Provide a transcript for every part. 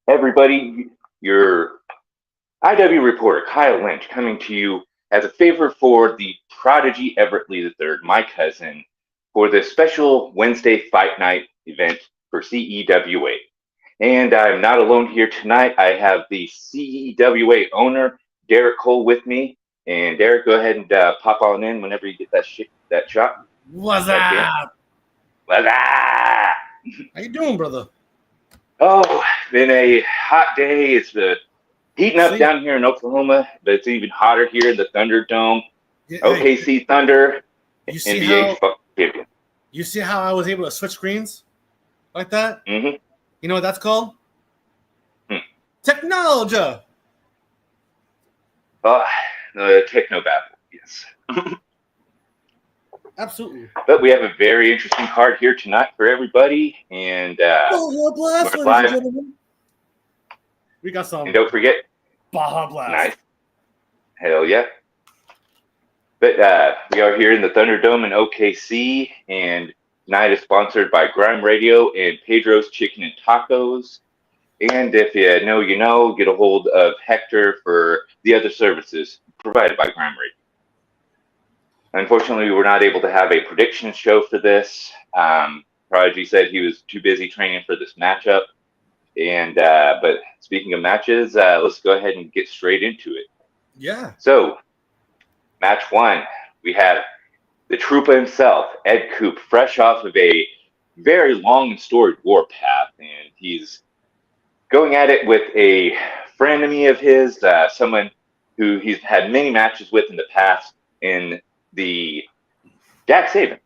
Everybody, your IW reporter, Kyle Lynch, coming to you as a favor for the prodigy Everett Lee III, my cousin, for this special Wednesday Fight Night event for CEWA. And I'm not alone here tonight. I have the CEWA owner, Derek Cole, with me. And Derek, go ahead and pop on in whenever you get that shot. What's up? What's up? How you doing, brother? Oh, been a hot day. It's heating up down here in Oklahoma, but it's even hotter here in the Thunderdome. Yeah, OKC Thunder, NBA champion. You see how I was able to switch screens like that? Mm-hmm. You know what that's called? Technology. The techno babble, yes. Absolutely. But we have a very interesting card here tonight for everybody, and Baja Blast, ladies and gentlemen. We got some. And don't forget, Baja Blast. Nice. Hell yeah. But we are here in the Thunderdome in OKC, and tonight is sponsored by Grime Radio and Pedro's Chicken and Tacos. And if you know, you know, get a hold of Hector for the other services provided by Grime Radio. Unfortunately, we were not able to have a prediction show for this. Prodigy said he was too busy training for this matchup. And but speaking of matches, let's go ahead and get straight into it. Yeah. So, match one, we have the Troopa himself, Ed Coop, fresh off of a very long and storied warpath, and he's going at it with a frenemy of his, someone who he's had many matches with in the past, in the Jack Saban,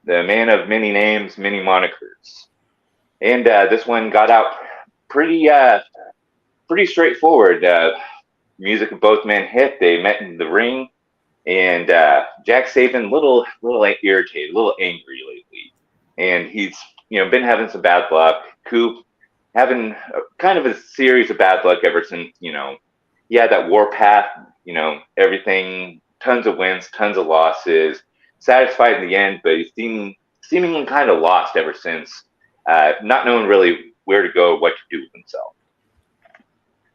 the man of many names, many monikers. And this one got out pretty straightforward. Music of both men hit. They met in the ring, and Jack Saban little irritated, a little angry lately, and he's been having some bad luck. Coop having kind of a series of bad luck ever since he had that warpath. Everything, tons of wins, tons of losses. Satisfied in the end, but he's seemingly kind of lost ever since. Not knowing really where to go, what to do with himself.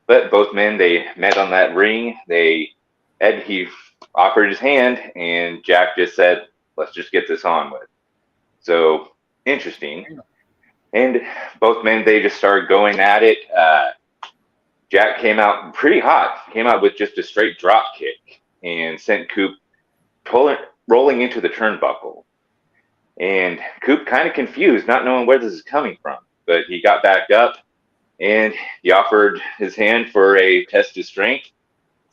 But both men, they met on that ring. Ed, he offered his hand, and Jack just said, let's just get this on with. So, interesting. And both men, they just started going at it. Jack came out pretty hot, came out with just a straight drop kick and sent Coop rolling into the turnbuckle. And Coop kind of confused, not knowing where this is coming from. But he got back up, and he offered his hand for a test of strength.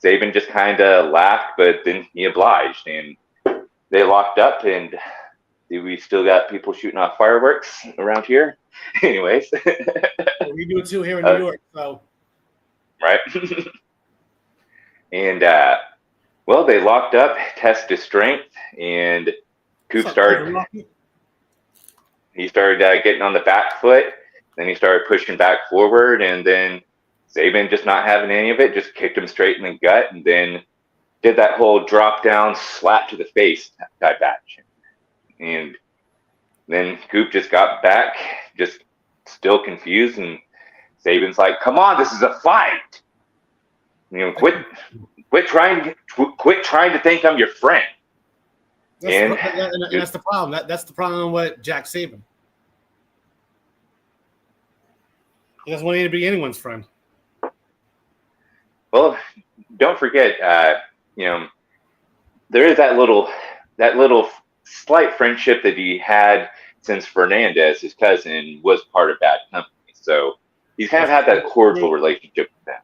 Saban just kind of laughed, but then he obliged. And they locked up, and we still got people shooting off fireworks around here. Anyways. We do it too here in New York. So. Right. And, well, they locked up, test of strength, and Coop started getting on the back foot. Then he started pushing back forward, and then Saban, just not having any of it, just kicked him straight in the gut, and then did that whole drop down slap to the face type action. And then Coop just got back, just still confused, and Saban's like, "Come on, this is a fight. Quit trying to think I'm your friend." And that's the problem. That's the problem with Jack Saban. He doesn't want to be anyone's friend. Well, don't forget, there is that little slight friendship that he had since Fernandez, his cousin, was part of Bad Company. So he's kind of had that cordial relationship with them.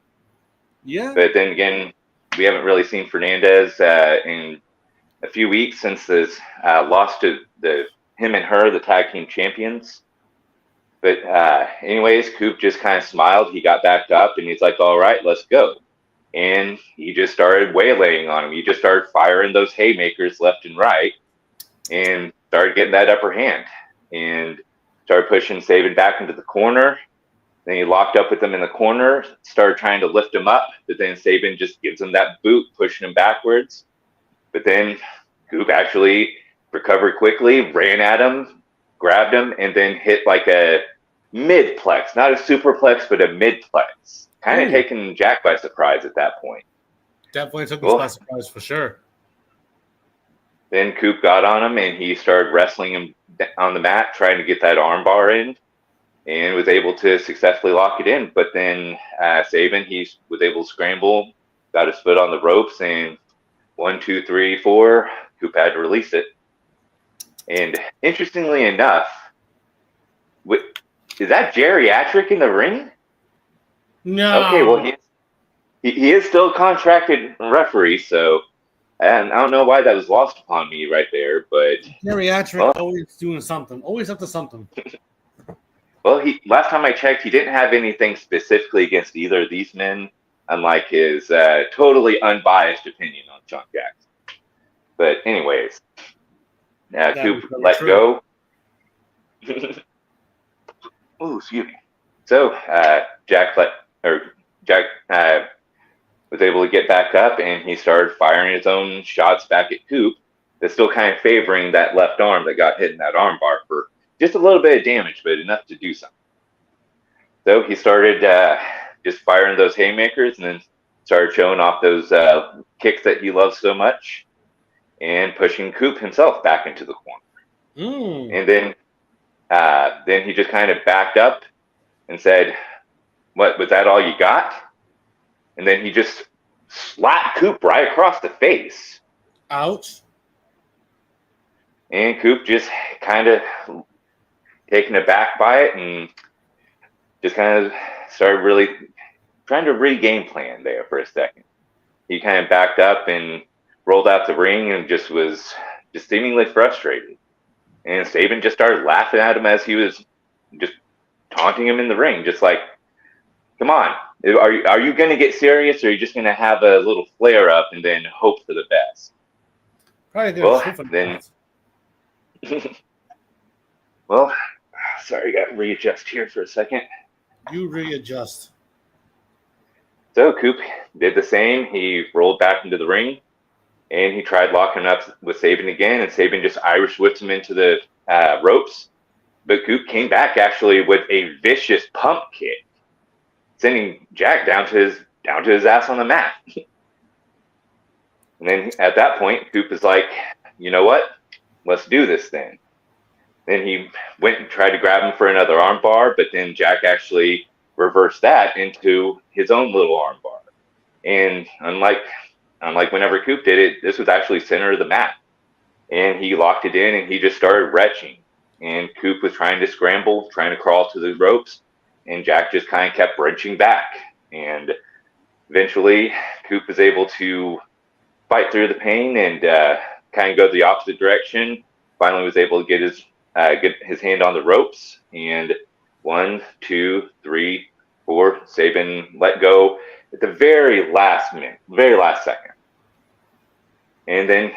Yeah. But then again, we haven't really seen Fernandez in a few weeks since this loss to him and her, the tag team champions. But anyways, Coop just kind of smiled. He got back up, and he's like, all right, let's go. And he just started waylaying on him. He just started firing those haymakers left and right and started getting that upper hand and started pushing Saban back into the corner. Then he locked up with him in the corner, started trying to lift him up, but then Saban just gives him that boot, pushing him backwards. But then Coop actually recovered quickly, ran at him, grabbed him, and then hit like a midplex, not a superplex, but a midplex. Kind of taking Jack by surprise at that point. Definitely took him by surprise for sure. Then Coop got on him, and he started wrestling him on the mat, trying to get that armbar in, and was able to successfully lock it in. But then Sabin, he was able to scramble, got his foot on the ropes, and 1, 2, 3, 4, Coop had to release it. And interestingly enough, is that geriatric in the ring? No. Okay, well, he is still a contracted referee, so and I don't know why that was lost upon me right there, but geriatric always doing something, always up to something. Well, last time I checked, he didn't have anything specifically against either of these men, unlike his totally unbiased opinion on John Jackson. But anyways, Coop let go. Oh, excuse me. So Jack was able to get back up, and he started firing his own shots back at Coop. That's still kind of favoring that left arm that got hit in that arm bar for just a little bit of damage, but enough to do something. So he started just firing those haymakers, and then started showing off those kicks that he loves so much, and pushing Coop himself back into the corner. And then he just kind of backed up and said, "What, was that all you got?" And then he just slapped Coop right across the face. Ouch. And Coop just kind of taken aback by it and just kind of started really trying to regain plan there for a second. He kind of backed up and rolled out the ring and just was just seemingly frustrated. And Sabin just started laughing at him as he was just taunting him in the ring, just like, "Come on, are you going to get serious, or are you just going to have a little flare up and then hope for the best?" Well, sorry, I got to readjust here for a second. You readjust. So Coop did the same. He rolled back into the ring, and he tried locking up with Sabin again, and Sabin just Irish whipped him into the ropes. But Coop came back actually with a vicious pump kick, sending Jack down to his ass on the mat. And then at that point, Coop is like, "You know what? Let's do this then." Then he went and tried to grab him for another arm bar, but then Jack actually reversed that into his own little arm bar. And unlike whenever Coop did it, this was actually center of the mat. And he locked it in, and he just started retching. And Coop was trying to scramble, trying to crawl to the ropes, and Jack just kind of kept wrenching back. And eventually, Coop was able to fight through the pain and kind of go the opposite direction. Finally was able to get his hand on the ropes, and 1, 2, 3, 4, Sabin let go at the very last minute, very last second. And then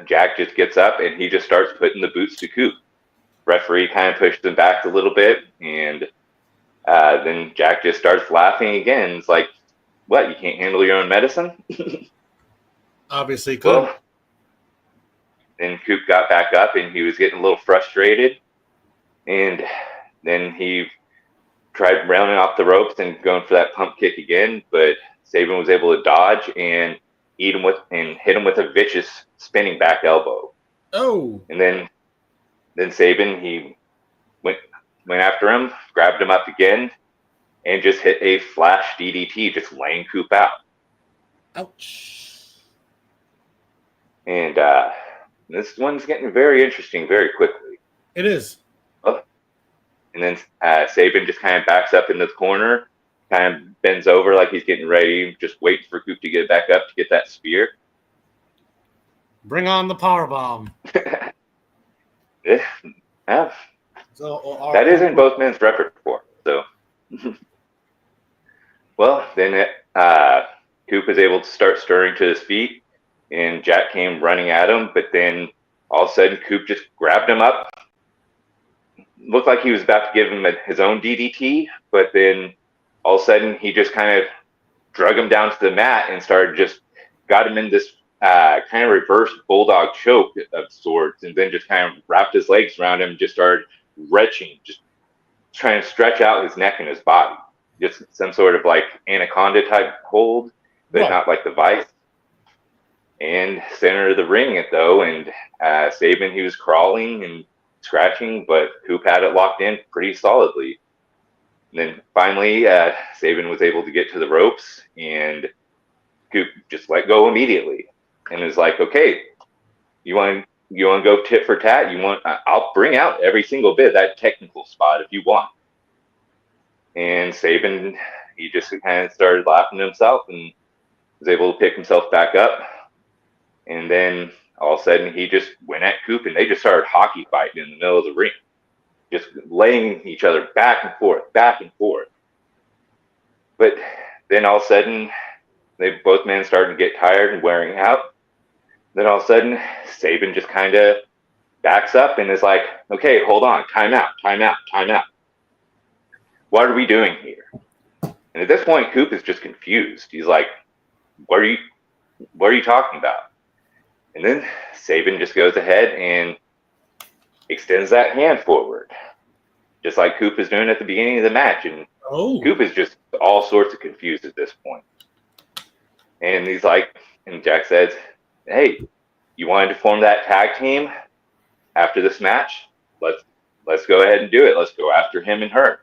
Jack just gets up, and he just starts putting the boots to Coop. Referee kind of pushed him back a little bit, and then Jack just starts laughing again. It's like, "What, you can't handle your own medicine?" Obviously could. Well, then Coop got back up, and he was getting a little frustrated. And then he tried rounding off the ropes and going for that pump kick again, but Sabin was able to dodge and hit him with a vicious spinning back elbow. Oh. And then Sabin, he went after him, grabbed him up again, and just hit a flash DDT, just laying Coop out. Ouch. And this one's getting very interesting very quickly. It is. And then Sabin just kind of backs up into the corner, kind of bends over like he's getting ready, just waiting for Coop to get back up to get that spear. Bring on the powerbomb. Yeah. So that isn't both men's repertoire. So, well, then Coop is able to start stirring to his feet, and Jack came running at him, but then all of a sudden Coop just grabbed him up. Looked like he was about to give him his own DDT, but then all of a sudden he just kind of drug him down to the mat and got him in this kind of reverse bulldog choke of sorts, and then just kind of wrapped his legs around him and just started retching, just trying to stretch out his neck and his body. Just some sort of like anaconda type hold, but not like the vice. And center of the ring, though, and Sabin, he was crawling and scratching, but Coop had it locked in pretty solidly. And then finally, Sabin was able to get to the ropes, and Coop just let go immediately, and was like, "Okay, you want to go tit for tat? I'll bring out every single bit of that technical spot if you want." And Sabin, he just kind of started laughing to himself and was able to pick himself back up. And then all of a sudden, he just went at Coop, and they just started hockey fighting in the middle of the ring, just laying each other back and forth, back and forth. But then all of a sudden, both men started to get tired and wearing out. Then all of a sudden, Sabin just kind of backs up and is like, "Okay, hold on, time out, time out, time out. What are we doing here?" And at this point, Coop is just confused. He's like, what are you talking about?" And then Sabin just goes ahead and extends that hand forward, just like Coop is doing at the beginning of the match. And Coop is just all sorts of confused at this point. And he's like, and Jack says, "Hey, you wanted to form that tag team after this match? Let's go ahead and do it. Let's go after him and her."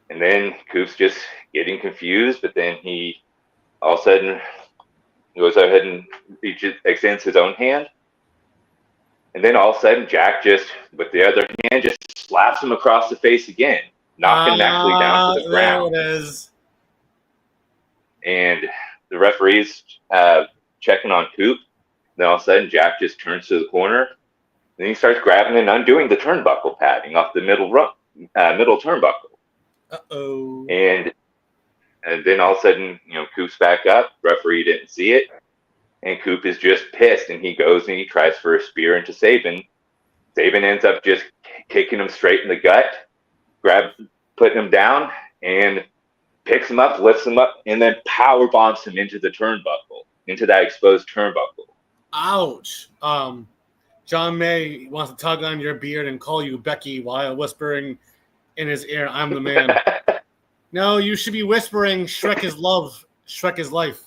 And then Coop's just getting confused, but then he all of a sudden goes ahead and extends his own hand. And then all of a sudden, Jack just, with the other hand, just slaps him across the face again, knocking him actually down to the ground. There it is. And the referee's checking on Coop. Then all of a sudden, Jack just turns to the corner. Then he starts grabbing and undoing the turnbuckle padding off the middle turnbuckle. Uh-oh. And then all of a sudden, Coop's back up. Referee didn't see it. And Coop is just pissed. And he goes and he tries for a spear into Sabin. Sabin ends up just kicking him straight in the gut, putting him down, and picks him up, lifts him up, and then power bombs him into the turnbuckle, into that exposed turnbuckle. Ouch. John May wants to tug on your beard and call you Becky while whispering in his ear, "I'm the man." No, you should be whispering, "Shrek is love, Shrek is life."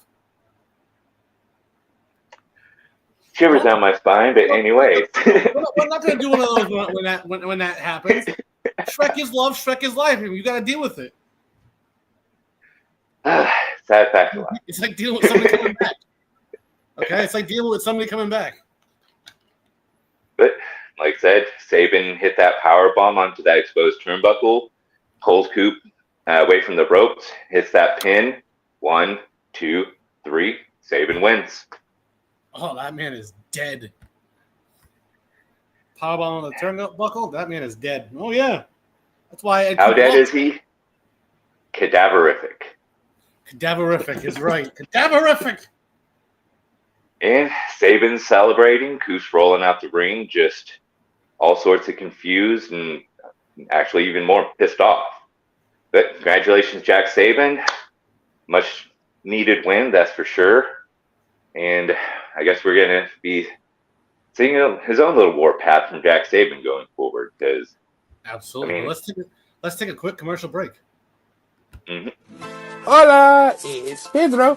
Shivers down my spine, but anyways. We're not going to do one of those when that happens. Shrek is love, Shrek is life. You got to deal with it. Sad fact of life. It's like dealing with somebody coming back. Okay? It's like dealing with somebody coming back. But, like I said, Sabin hit that power bomb onto that exposed turnbuckle, pulls Coop away from the ropes, hits that pin. 1, 2, 3. Sabin wins. Oh, that man is dead. Powerbomb on the turnbuckle? That man is dead. Oh, yeah. That's why. How dead is he? Cadaverific. Cadaverific is right. Cadaverific! And Sabin's celebrating. Coop's rolling out the ring, just all sorts of confused and actually even more pissed off. But congratulations, Jack Sabin. Much needed win, that's for sure. And I guess we're going to be seeing his own little warpath from Jack Sabin going forward. Because absolutely. Let's take a quick commercial break. Mm-hmm. Hola, it's Pedro.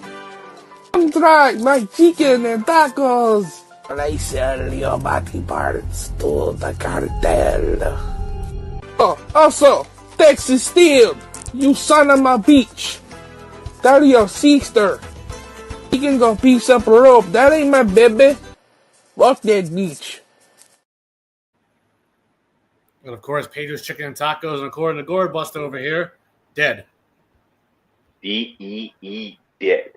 Come try my chicken and tacos. I sell your body parts to the cartel. Oh, also, Texas Steel, you son of a bitch. Tell your sister. He can go piece up a rope. That ain't my baby. Fuck that bitch. And of course, Pedro's Chicken and Tacos, and according to Gord Buster over here, dead. D-E-E, dead.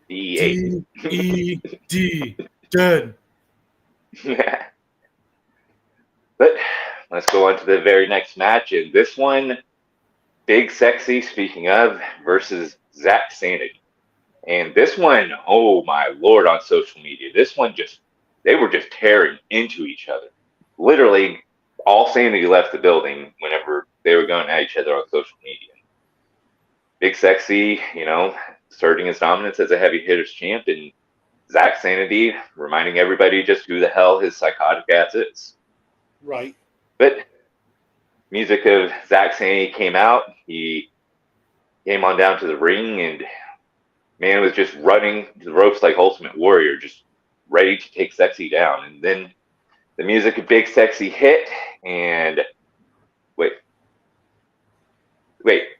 D-E-D, dead. But let's go on to the very next match. And this one, Big Sexy, speaking of, versus Zach Sanity. And this one, oh my Lord, on social media, this one they were just tearing into each other. Literally, all Sanity left the building whenever they were going at each other on social media. Big Sexy, asserting his dominance as a heavy hitters champ, and Zach Sanity reminding everybody just who the hell his psychotic ass is. Right. But music of Zach Sandy came out. He came on down to the ring, and man was just running the ropes like Ultimate Warrior, just ready to take Sexy down. And then the music of Big Sexy hit, and wait,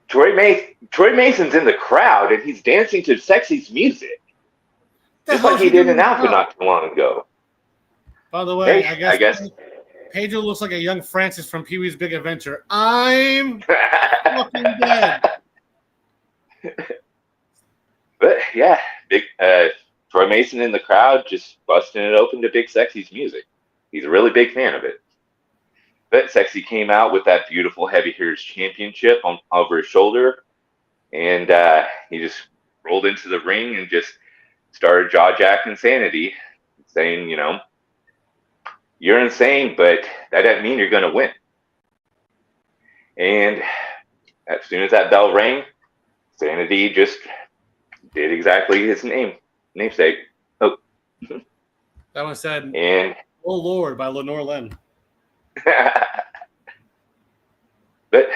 Troy Mason's in the crowd, and he's dancing to Sexy's music, just like he did in Alpha not too long ago. By the way, Hey, I guess Pedro looks like a young Francis from Pee-wee's Big Adventure. I'm fucking dead. But yeah, big Troy Mason in the crowd, just busting it open to Big Sexy's music. He's a really big fan of it. But Sexy came out with that beautiful Heavy Hitters Championship over his shoulder, and he just rolled into the ring and just started jaw-jacking Sanity, saying, you know, you're insane, but that doesn't mean you're going to win. And as soon as that bell rang, Sanity just did exactly his namesake. Oh. That one said, and "Oh Lord" by Lenore Lynn. But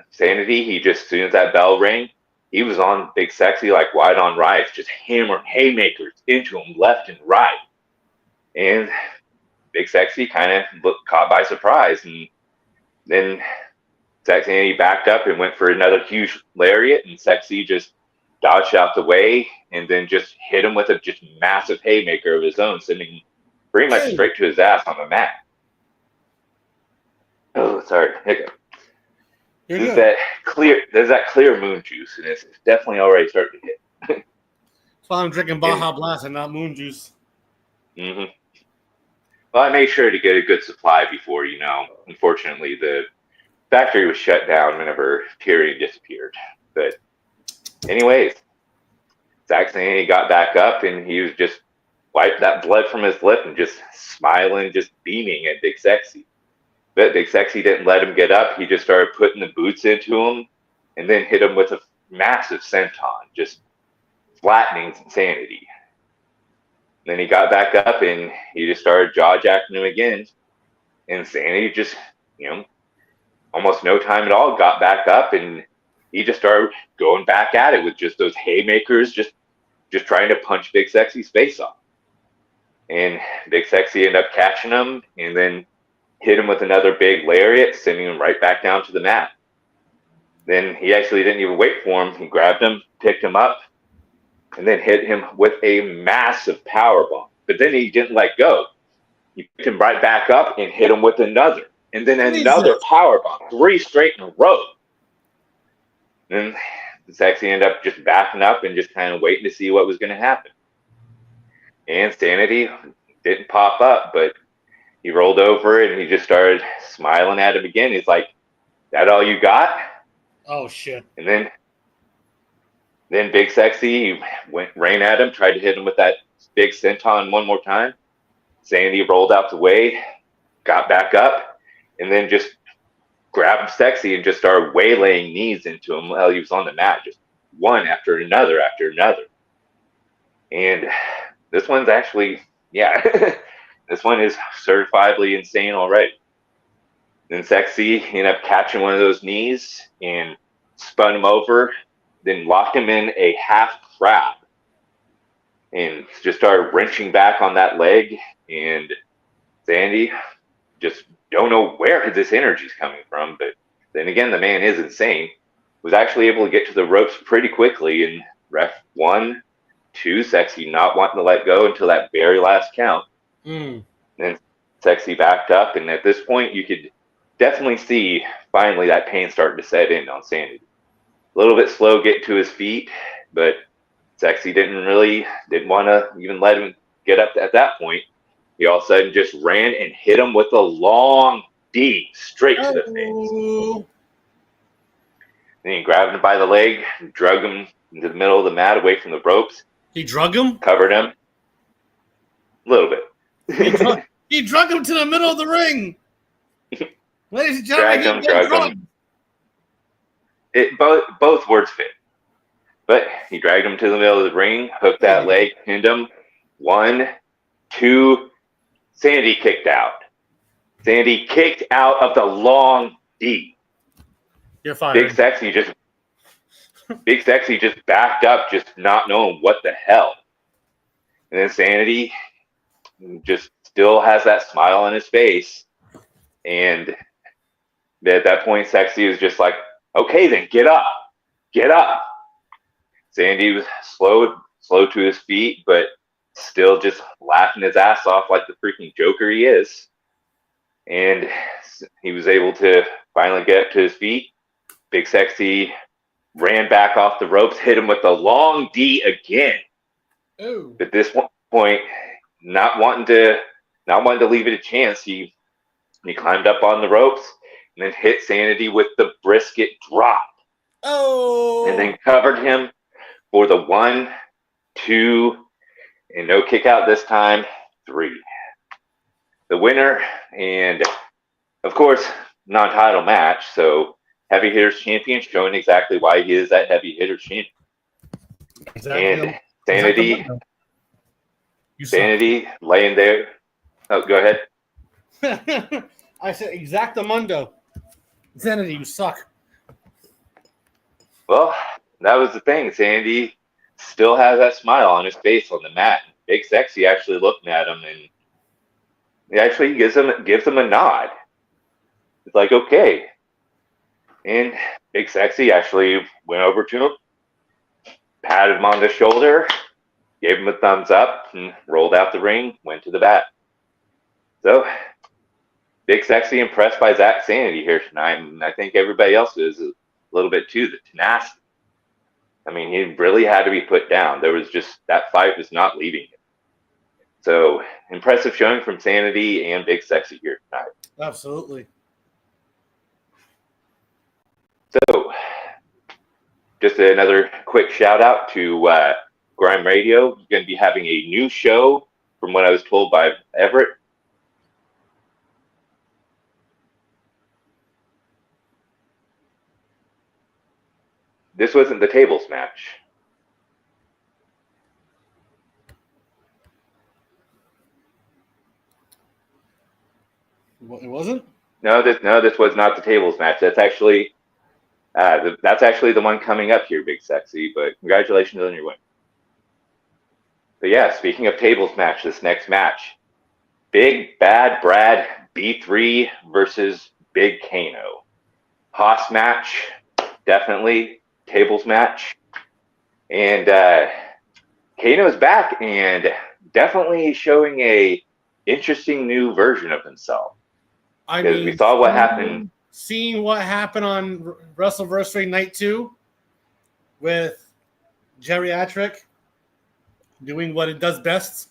Sanity, he just, as soon as that bell rang, he was on Big Sexy like white on rice, just hammering haymakers into him left and right. And Big Sexy kind of looked caught by surprise. And then Sanity backed up and went for another huge lariat, and Sexy just dodged out the way and then just hit him with a just massive haymaker of his own, sending him pretty much straight to his ass on the mat. Oh, sorry, hiccup. There's that clear moon juice, and it's definitely already starting to hit. That's why I'm drinking Baja Blast and not moon juice. Mm-hmm. Well, I made sure to get a good supply before, you know, unfortunately the factory was shut down whenever Tyrion disappeared. But anyways, Zach Sandy got back up, and he was just wiped that blood from his lip and just smiling, just beaming at Big Sexy. But Big Sexy didn't let him get up. He just started putting the boots into him and then hit him with a massive senton, just flattening Sanity. Then he got back up and he just started jaw-jacking him again. And Sanity just, you know, almost no time at all, got back up, and he just started going back at it with just those haymakers, just trying to punch Big Sexy's face off. And Big Sexy ended up catching him and then hit him with another big lariat, sending him right back down to the mat. Then he actually didn't even wait for him. He grabbed him, picked him up, and then hit him with a massive powerbomb. But then he didn't let go. He picked him right back up and hit him with another. And then another powerbomb, 3 straight in a row. Then Sexy ended up just backing up and just kind of waiting to see what was going to happen. And Sanity didn't pop up, but he rolled over and he just started smiling at him again. He's like, "That all you got?" Oh, shit. And then Big Sexy ran at him, tried to hit him with that big senton one more time. Sandy rolled out the way, got back up, and then just grabbed Sexy and just started waylaying knees into him while he was on the mat, just one after another after another. And this one's actually, this one is certifiably insane already. Then Sexy ended up catching one of those knees and spun him over, then locked him in a half crab and just started wrenching back on that leg. And Sandy just don't know where this energy is coming from, but then again, the man is insane. Was actually able to get to the ropes pretty quickly, and ref 1, 2, Sexy not wanting to let go until that very last count. Then Sexy backed up, and at this point, you could definitely see finally that pain starting to set in on Sandy. A little bit slow getting to his feet, but Sexy didn't want to even let him get up at that point. He all of a sudden just ran and hit him with a long D straight to the face. Then he grabbed him by the leg, drug him into the middle of the mat away from the ropes. He drug him? Covered him. A little bit. He drug him to the middle of the ring. Ladies and gentlemen, drug him. Both words fit. But he dragged him to the middle of the ring, hooked that leg, pinned him. 1, 2, Sandy kicked out. Sandy kicked out of the long D. You're fired. Big Sexy just backed up, just not knowing what the hell. And then Sanity just still has that smile on his face. And at that point, Sexy is just like, okay, then get up. Get up. Sandy was slow to his feet, but still just laughing his ass off like the freaking Joker he is. And he was able to finally get up to his feet. Big Sexy ran back off the ropes, hit him with the long D again. Ooh. At this point, not wanting to leave it a chance, he climbed up on the ropes and then hit Sanity with the brisket drop. Oh! And then covered him for the 1, 2, and no kick out this time, 3. The winner, and of course, non-title match, so Heavy Hitters Champion, showing exactly why he is that Heavy Hitters Champion. Exactly. And Sanity laying there. Oh, go ahead. I said exactamundo. Sanity, you suck. Well, that was the thing. Sandy still has that smile on his face on the mat. Big Sexy actually looking at him, and he actually gives him a nod. It's like, okay. And Big Sexy actually went over to him, patted him on the shoulder, gave him a thumbs up, and rolled out the ring, went to the bat. So, Big Sexy impressed by Zach Sanity here tonight, and I think everybody else is a little bit too. The tenacity. I mean, he really had to be put down. There was just, that fight was not leaving him. So, impressive showing from Sanity and Big Sexy here tonight. Absolutely. So, just another quick shout out to Grime Radio. We're going to be having a new show from what I was told by Everett. This wasn't the tables match. It wasn't? No, this was not the tables match. That's actually the one coming up here, Big Sexy. But congratulations on your win. But yeah, speaking of tables match, this next match, Big Bad Brad B3 versus Big Kano. Hoss match, definitely. Tables match. And Kano's back and definitely showing a interesting new version of himself. Because we saw what happened. Seeing what happened on WrestleVersary Night 2 with Geriatric doing what it does best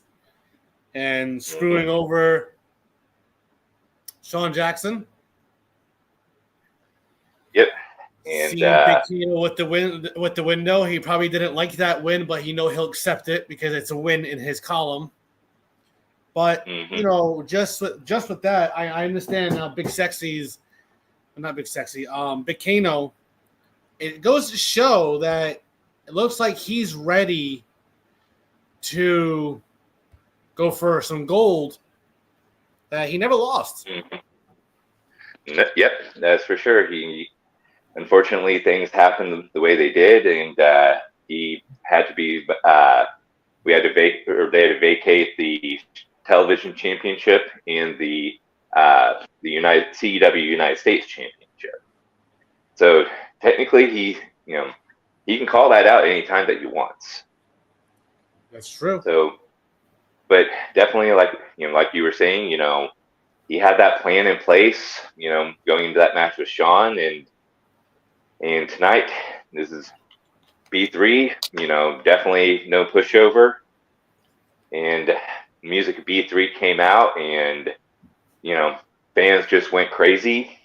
and screwing over Sean Jackson. Yep. And seeing Big Kano with the window, he probably didn't like that win, but he'll accept it because it's a win in his column. But just with that, I understand now. Big Kano. It goes to show that it looks like he's ready to go for some gold that he never lost. Yep, that's for sure. Unfortunately, things happened the way they did, and he had to be. They had to vacate the television championship and the CEW United States Championship. So technically, he can call that out anytime that he wants. That's true. So, but definitely, like you were saying, he had that plan in place. Going into that match with Sean, and tonight this is B3. Definitely no pushover, and music of B3 came out, and fans just went crazy.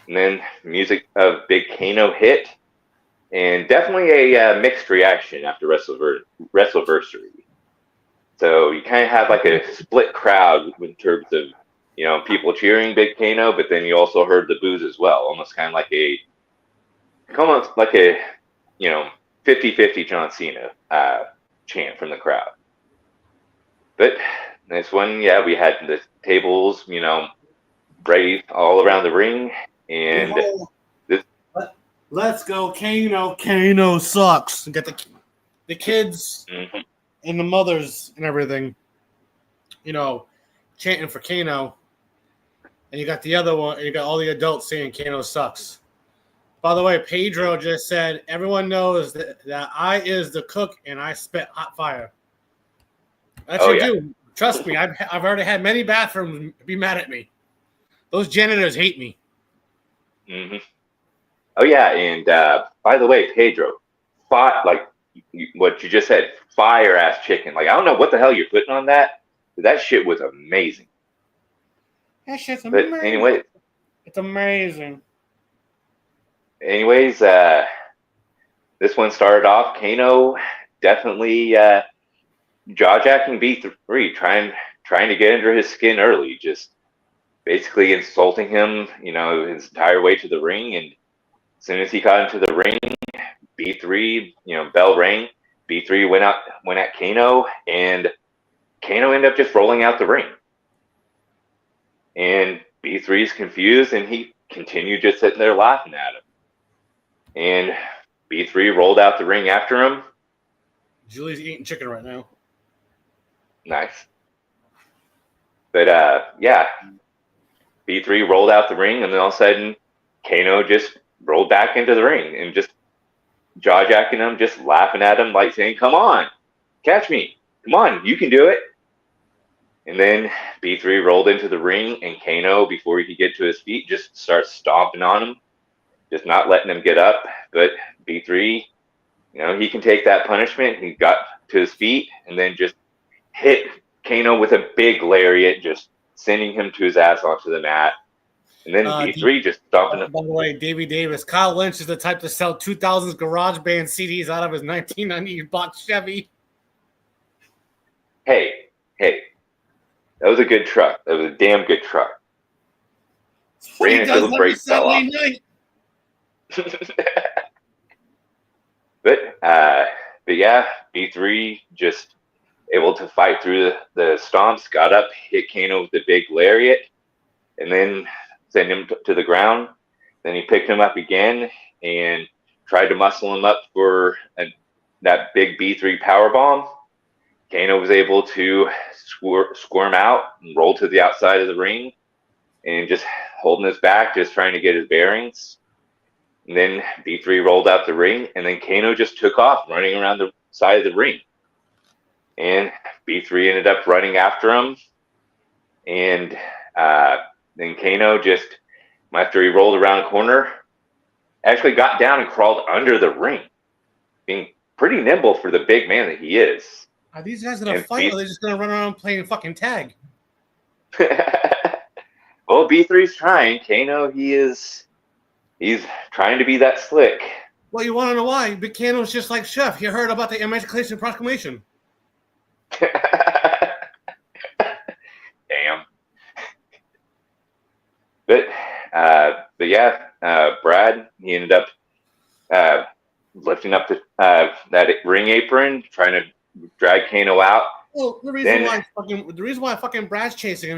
And then music of Big Kano hit, and definitely a mixed reaction after WrestleVersary. So you kind of have like a split crowd in terms of people cheering Big Kano, but then you also heard the boos as well, almost like a 50-50 John Cena chant from the crowd. But this one, we had the tables, ready all around the ring, and Let's go, Kano. Kano sucks. And get the kids Mm-hmm. and the mothers and everything, chanting for Kano. And you got the other one, and you got all the adults saying Kano sucks. By the way, Pedro just said, everyone knows that I is the cook and I spit hot fire. That's what you do. Trust me, I've already had many bathrooms be mad at me. Those janitors hate me. Mm-hmm. Oh, yeah. And by the way, Pedro, like what you just said, fire-ass chicken. Like, I don't know what the hell you're putting on that. That shit was amazing. That shit's amazing. But anyway, it's amazing. Anyways, this one started off Kano definitely jaw-jacking B3, trying to get under his skin early, just basically insulting him, his entire way to the ring. And as soon as he got into the ring, B3, bell rang. B3 went at Kano, and Kano ended up just rolling out the ring. And B3's confused, and he continued just sitting there laughing at him. And B3 rolled out the ring after him. Julie's eating chicken right now. Nice. But yeah, B3 rolled out the ring, and then all of a sudden, Kano just rolled back into the ring and just jaw-jacking him, just laughing at him, like saying, "Come on, catch me. Come on, you can do it." And then B3 rolled into the ring, and Kano, before he could get to his feet, just starts stomping on him, just not letting him get up. But B3, he can take that punishment. He got to his feet and then just hit Kano with a big lariat, just sending him to his ass onto the mat. And then B3 just stomping him. By the way, Davey Davis, Kyle Lynch is the type to sell 2000s garage band CDs out of his 1990 box Chevy. Hey, that was a good truck. That was a damn good truck. Ran until the brakes fell off. But yeah, B3 just able to fight through the stomps, got up, hit Kano with the big lariat, and then sent him to the ground. Then he picked him up again and tried to muscle him up for that big B3 powerbomb. Kano was able to squirm out and roll to the outside of the ring and just holding his back, just trying to get his bearings. And then B3 rolled out the ring, and then Kano just took off, running around the side of the ring. And B3 ended up running after him. And then Kano just, after he rolled around the corner, actually got down and crawled under the ring, being pretty nimble for the big man that he is. Are these guys going to fight, or are they just going to run around playing fucking tag? Well, B3's trying. Kano, he's trying to be that slick. Well, you want to know why? Big Kano's just like Chef. You heard about the Emancipation Proclamation. Damn. But yeah, Brad, he ended up lifting up that ring apron, trying to drag Kano out. Well, the reason why fucking Brad's chasing him,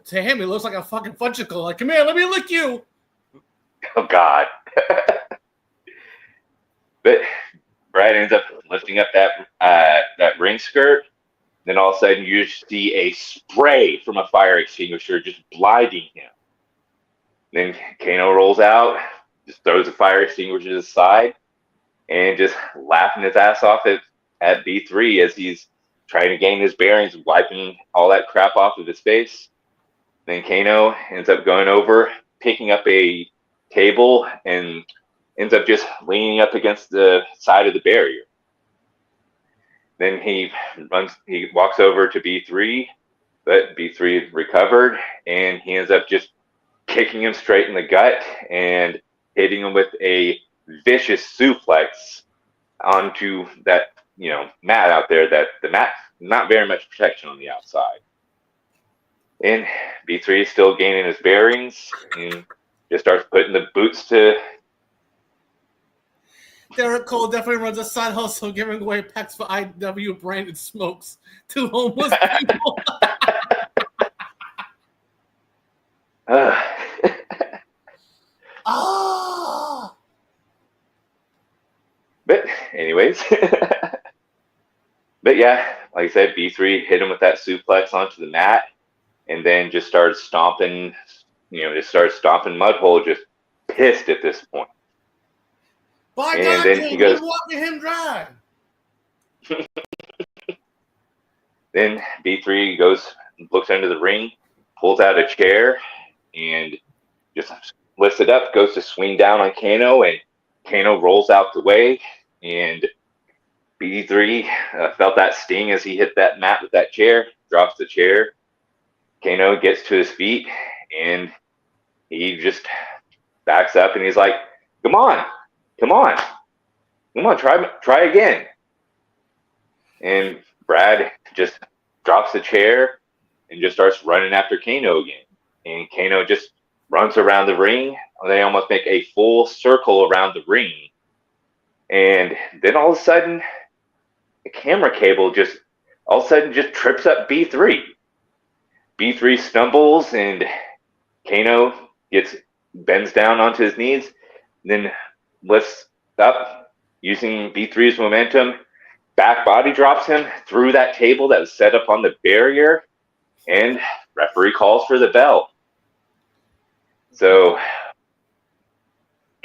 to him, he looks like a fucking fudgicle. Like, come here, let me lick you. Oh God. But Brad ends up lifting up that ring skirt. Then all of a sudden, you just see a spray from a fire extinguisher just blinding him. Then Kano rolls out, just throws the fire extinguisher aside, and just laughing his ass off at B3 as he's trying to gain his bearings, wiping all that crap off of his face. Then Kano ends up going over, picking up a table, and ends up just leaning up against the side of the barrier. Then he walks over to B3, but B3 recovered, and he ends up just kicking him straight in the gut and hitting him with a vicious suplex onto that, mat out there, that the mat, not very much protection on the outside. And B3 is still gaining his bearings and just starts putting the boots to. Derek Cole definitely runs a side hustle giving away packs for IW branded smokes to homeless people. is. But yeah, like I said, B3 hit him with that suplex onto the mat, and then just started stomping, Mudhole, just pissed at this point. By And God, then he goes, walking him dry. Then B3 goes, looks under the ring, pulls out a chair, and just lifts it up, goes to swing down on Kano, and Kano rolls out the way, and B3 felt that sting as he hit that mat with that chair, drops the chair. Kano gets to his feet, and he just backs up, and he's like, come on, try again. And Brad just drops the chair and just starts running after Kano again. And Kano just runs around the ring. They almost make a full circle around the ring. And then all of a sudden, the camera cable just trips up B3. B3 stumbles, and Kano bends down onto his knees, then lifts up using B3's momentum. Back body drops him through that table that was set up on the barrier, and referee calls for the bell. So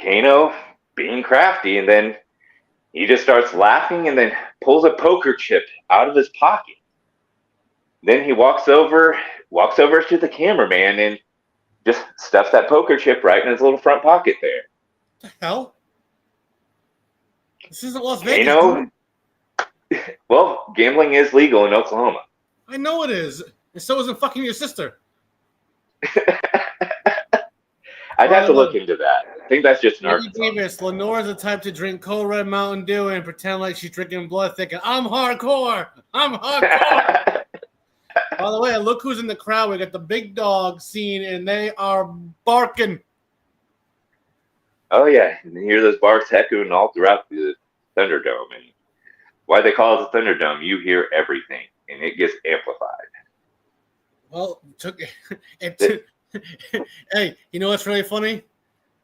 Kano being crafty, and then he just starts laughing and then pulls a poker chip out of his pocket. Then he walks over to the cameraman and just stuffs that poker chip right in his little front pocket there. What the hell? This isn't Las Vegas. Kano, well, gambling is legal in Oklahoma. I know it is. And so isn't fucking your sister. I'd have to look into that. I think that's just an argument. Davis, Lenore's the type to drink Cold Red Mountain Dew and pretend like she's drinking blood, thinking, I'm hardcore. By the way, look who's in the crowd. We got the big dog scene, and they are barking. Oh, yeah. And you hear those barks echoing all throughout the Thunderdome. And why they call it the Thunderdome, you hear everything, and it gets amplified. Well, hey, you know what's really funny?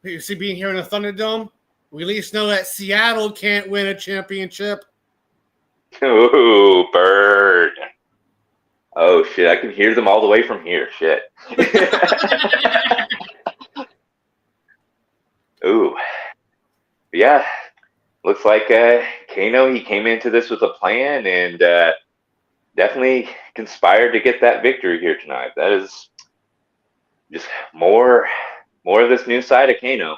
You see, being here in the Thunderdome, we at least know that Seattle can't win a championship. Ooh, bird. Oh, shit. I can hear them all the way from here. Shit. Ooh. Yeah. Looks like Kano, he came into this with a plan and definitely conspired to get that victory here tonight. That is just more of this new side of Kano.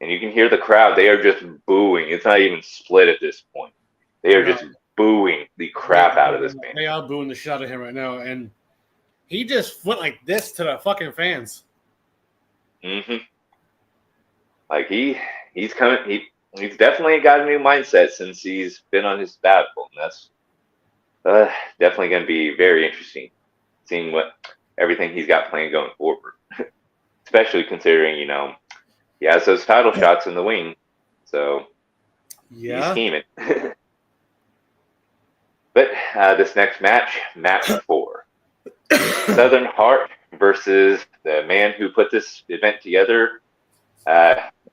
And you can hear the crowd. They are just booing. It's not even split at this point. They are just booing the crap out of this man. They are booing the shit out of him right now. And he just went like this to the fucking fans. Mm-hmm. Like he's coming. He's definitely got a new mindset since he's been on his sabbatical. And that's definitely going to be very interesting, seeing everything he's got planned going forward. Especially considering, he has those title shots in the wing. So he's scheming. But this next match 4. Southern Heart versus the man who put this event together,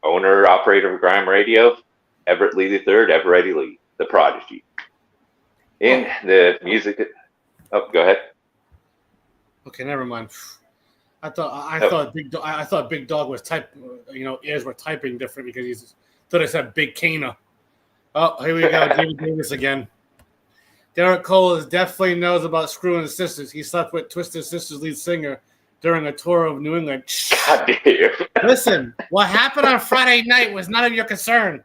owner, operator of Grime Radio, Everett Lee III, Everett Lee, the Prodigy. In the music. Oh, go ahead. Okay, never mind. I thought Big Dog was ears were typing different because thought I said Big Kana. Oh, here we go, David Davis again. Derek Cole definitely knows about screwing his sisters. He slept with Twisted Sister's lead singer during a tour of New England. God damn. Listen, what happened on Friday night was none of your concern.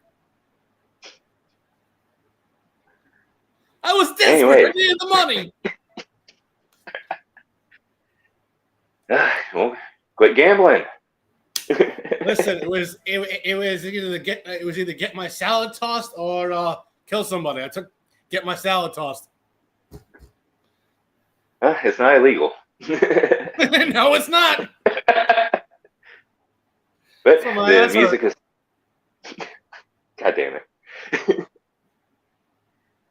I was desperate. I needed the money. Well, quit gambling. Listen, it was either get my salad tossed or kill somebody. I took get my salad tossed. It's not illegal. No, it's not. But the music is. God damn it.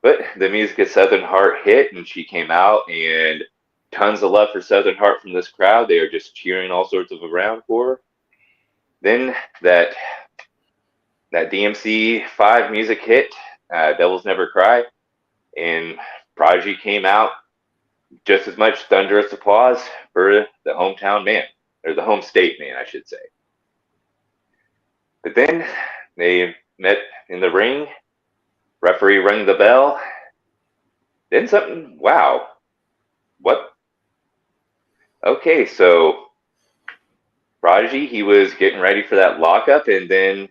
But the music of Southern Heart hit, and she came out, and tons of love for Southern Heart from this crowd. They are just cheering all sorts of around for her. Then that DMC 5 music hit. Devils Never Cry, and Prodigy came out just as much thunderous applause for the hometown man, or the home state man, I should say. But then they met in the ring, referee rang the bell, then something, wow, what? Okay, so Prodigy, he was getting ready for that lockup, and then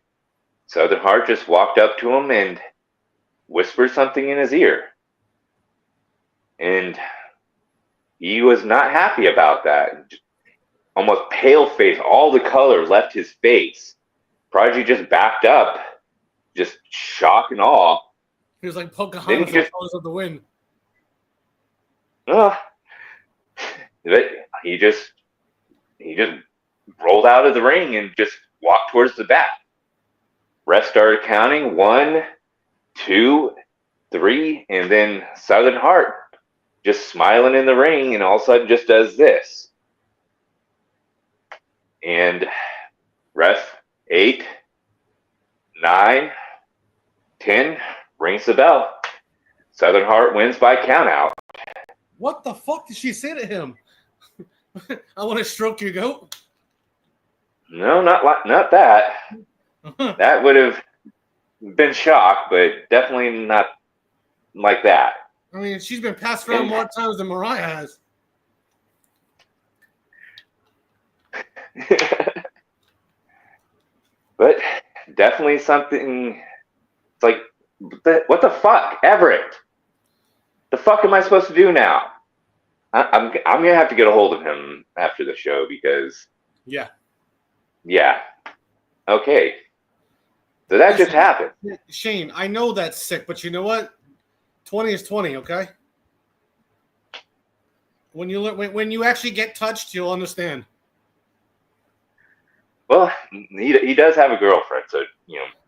Southern Heart just walked up to him and whispered something in his ear. And he was not happy about that. Almost pale face, all the color left his face. Prodigy just backed up, just shock and awe. He was like Pocahontas in Colors of the Wind. But he just rolled out of the ring and just walked towards the bat. Refs started counting 1, 2, 3, and then Southern Heart just smiling in the ring, and all of a sudden just does this. And ref 8, 9, 10 rings the bell. Southern Heart wins by countout. What the fuck did she say to him? I want to stroke your goat. No, not that. That would have been shock, but definitely not like that. I mean, she's been passed around more times than Mariah has. But definitely something. It's like, what the fuck, Everett? The fuck am I supposed to do now? I'm gonna have to get a hold of him after the show because. Yeah. Okay. So that just happened. Shane, I know that's sick, but you know what? 20 is 20, okay? When you actually get touched, you'll understand. Well, he does have a girlfriend, so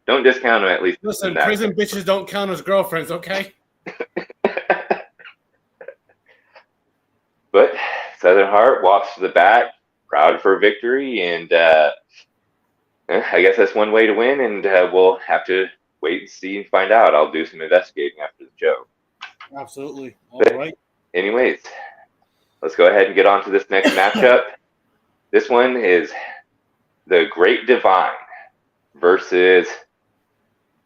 don't discount him at least. Listen, prison bitches don't count as girlfriends, okay? But Southern Heart walks to the back, proud for victory, and I guess that's one way to win, and we'll have to wait and see and find out. I'll do some investigating after the show. Absolutely. All right. Anyways, let's go ahead and get on to this next matchup. This one is the Great Divine versus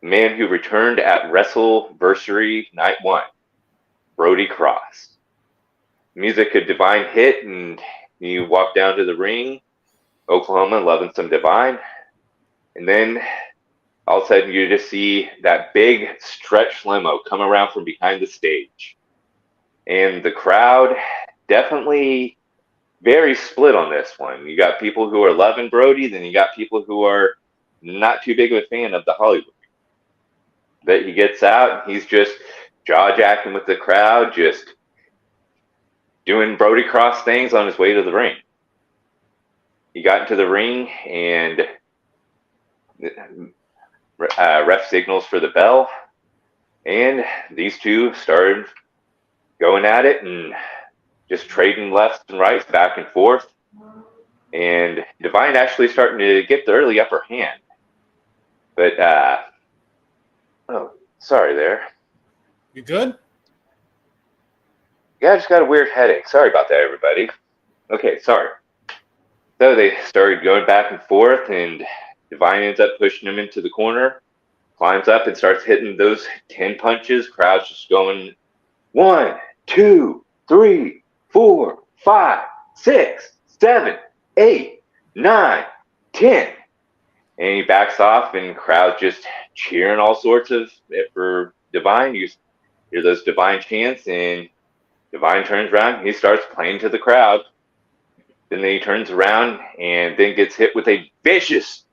the man who returned at WrestleVersary Night 1, Brody Cross. Music of Divine hit, and you walk down to the ring, Oklahoma loving some Divine. And then all of a sudden you just see that big stretch limo come around from behind the stage. And the crowd definitely very split on this one. You got people who are loving Brody, then you got people who are not too big of a fan of the Hollywood. But he gets out, and he's just jaw-jacking with the crowd, just doing Brody Cross things on his way to the ring. He got into the ring, and ref signals for the bell, and these two started going at it and just trading lefts and rights back and forth, and Divine actually starting to get the early upper hand. But oh, sorry there. You good? Yeah, I just got a weird headache. Sorry about that, everybody. Okay, sorry. So they started going back and forth, and Divine ends up pushing him into the corner, climbs up and starts hitting those 10 punches. Crowd's just going 1, 2, 3, 4, 5, 6, 7, 8, 9, 10. And he backs off, and crowd's just cheering all sorts of for Divine. You hear those Divine chants, and Divine turns around, and he starts playing to the crowd. Then he turns around and then gets hit with a vicious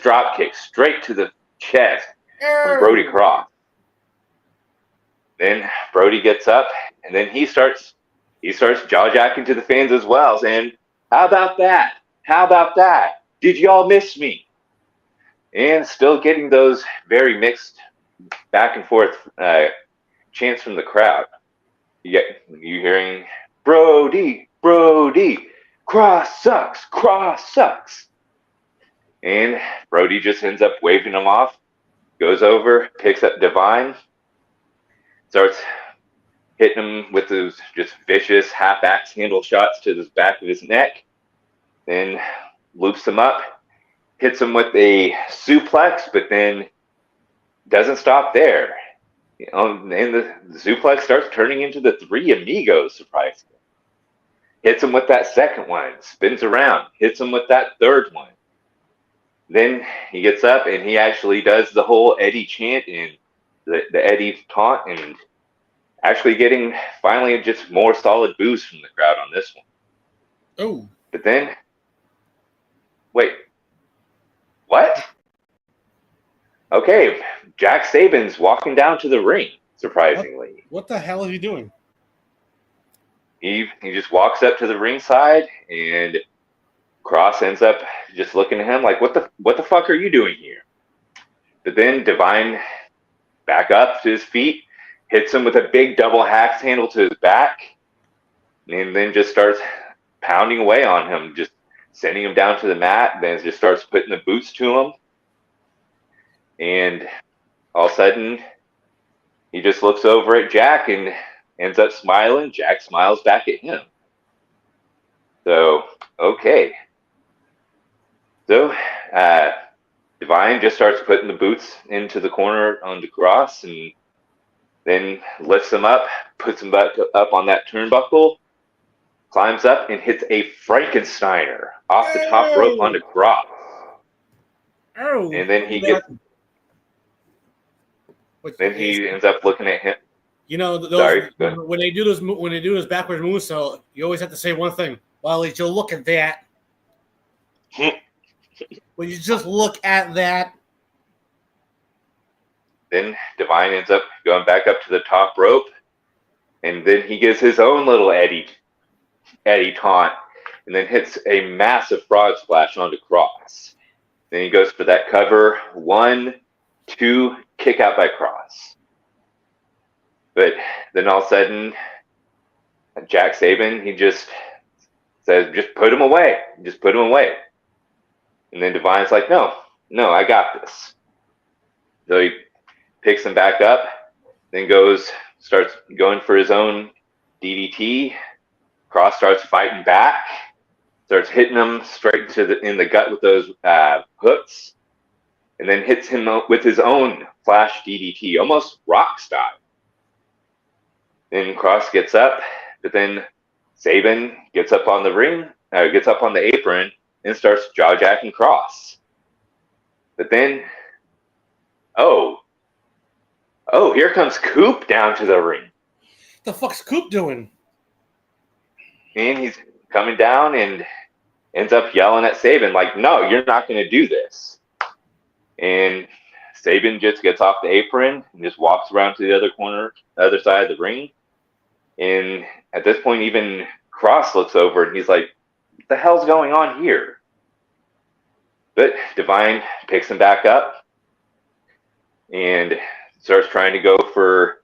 drop kick straight to the chest from Brody Cross. Then Brody gets up, and then he starts jaw-jacking to the fans as well, saying, "How about that? How about that? Did y'all miss me?" And still getting those very mixed back and forth chants from the crowd. You hearing Brody, Cross sucks. And Brody just ends up waving him off, goes over, picks up Divine, starts hitting him with those just vicious half-axe handle shots to the back of his neck, then loops him up, hits him with a suplex, but then doesn't stop there. And the suplex starts turning into the Three Amigos, surprisingly. Hits him with that second one, spins around, hits him with that third one. Then he gets up and he actually does the whole Eddie chant and the Eddie taunt, and actually getting finally just more solid boos from the crowd on this one. Oh. But then, wait, what? Okay, Jack Saban's walking down to the ring, surprisingly. What the hell is he doing? He just walks up to the ringside, and Cross ends up just looking at him like, what the fuck are you doing here? But then Divine back up to his feet, hits him with a big double axe handle to his back, and then just starts pounding away on him, just sending him down to the mat, then just starts putting the boots to him. And all of a sudden, he just looks over at Jack and ends up smiling. Jack smiles back at him. So, okay. So, Divine just starts putting the boots into the corner on the Cross, and then lifts him up, puts him back up on that turnbuckle, climbs up, and hits a Frankensteiner off the top rope onto Cross. Oh. And then he gets... Then he ends up looking at him. You know, when they do those backwards moonsault, you always have to say one thing. Well, you'll look at that. Will you just look at that? Then Divine ends up going back up to the top rope, and then he gives his own little Eddie taunt, and then hits a massive frog splash onto Cross. Then he goes for that cover. 1, 2, kick out by Cross. But then all of a sudden, Jack Saban, he just says, just put him away. Just put him away. And then Divine's like, no, I got this. So he picks him back up, then starts going for his own DDT. Cross starts fighting back, starts hitting him straight in the gut with those hooks, and then hits him with his own flash DDT, almost rock style. Then Cross gets up, but then Saban gets up on the apron, and starts jaw-jacking Cross. But then, here comes Coop down to the ring. The fuck's Coop doing? And he's coming down and ends up yelling at Saban like, no, you're not going to do this. And Saban just gets off the apron and just walks around to the other side of the ring. And at this point, even Cross looks over and he's like, what the hell's going on here? But Divine picks him back up and starts trying to go for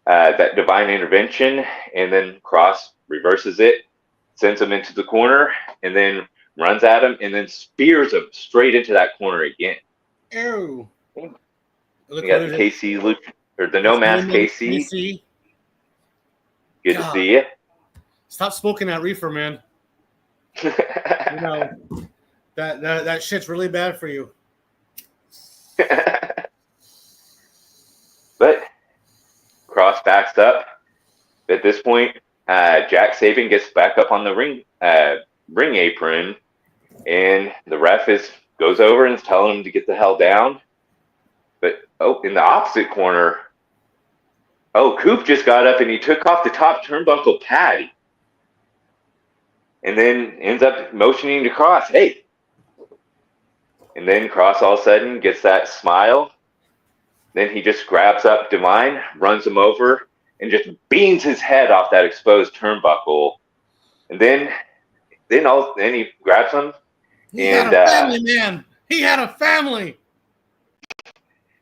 that Divine intervention, and then Cross reverses it, sends him into the corner, and then runs at him, and then spears him straight into that corner again. Ew. We got the KC Luke, or the No Mask KC. Good to see you. Stop smoking that reefer, man. You know that shit's really bad for you. But Cross backs up. At this point, Jack Saban gets back up on the ring apron, and the ref goes over and is telling him to get the hell down. But in the opposite corner, Coop just got up and he took off the top turnbuckle pad, and then ends up motioning to Cross, hey. And then Cross all of a sudden gets that smile. Then he just grabs up Divine, runs him over, and just beans his head off that exposed turnbuckle. And then he grabs him. He had a family, man. He had a family.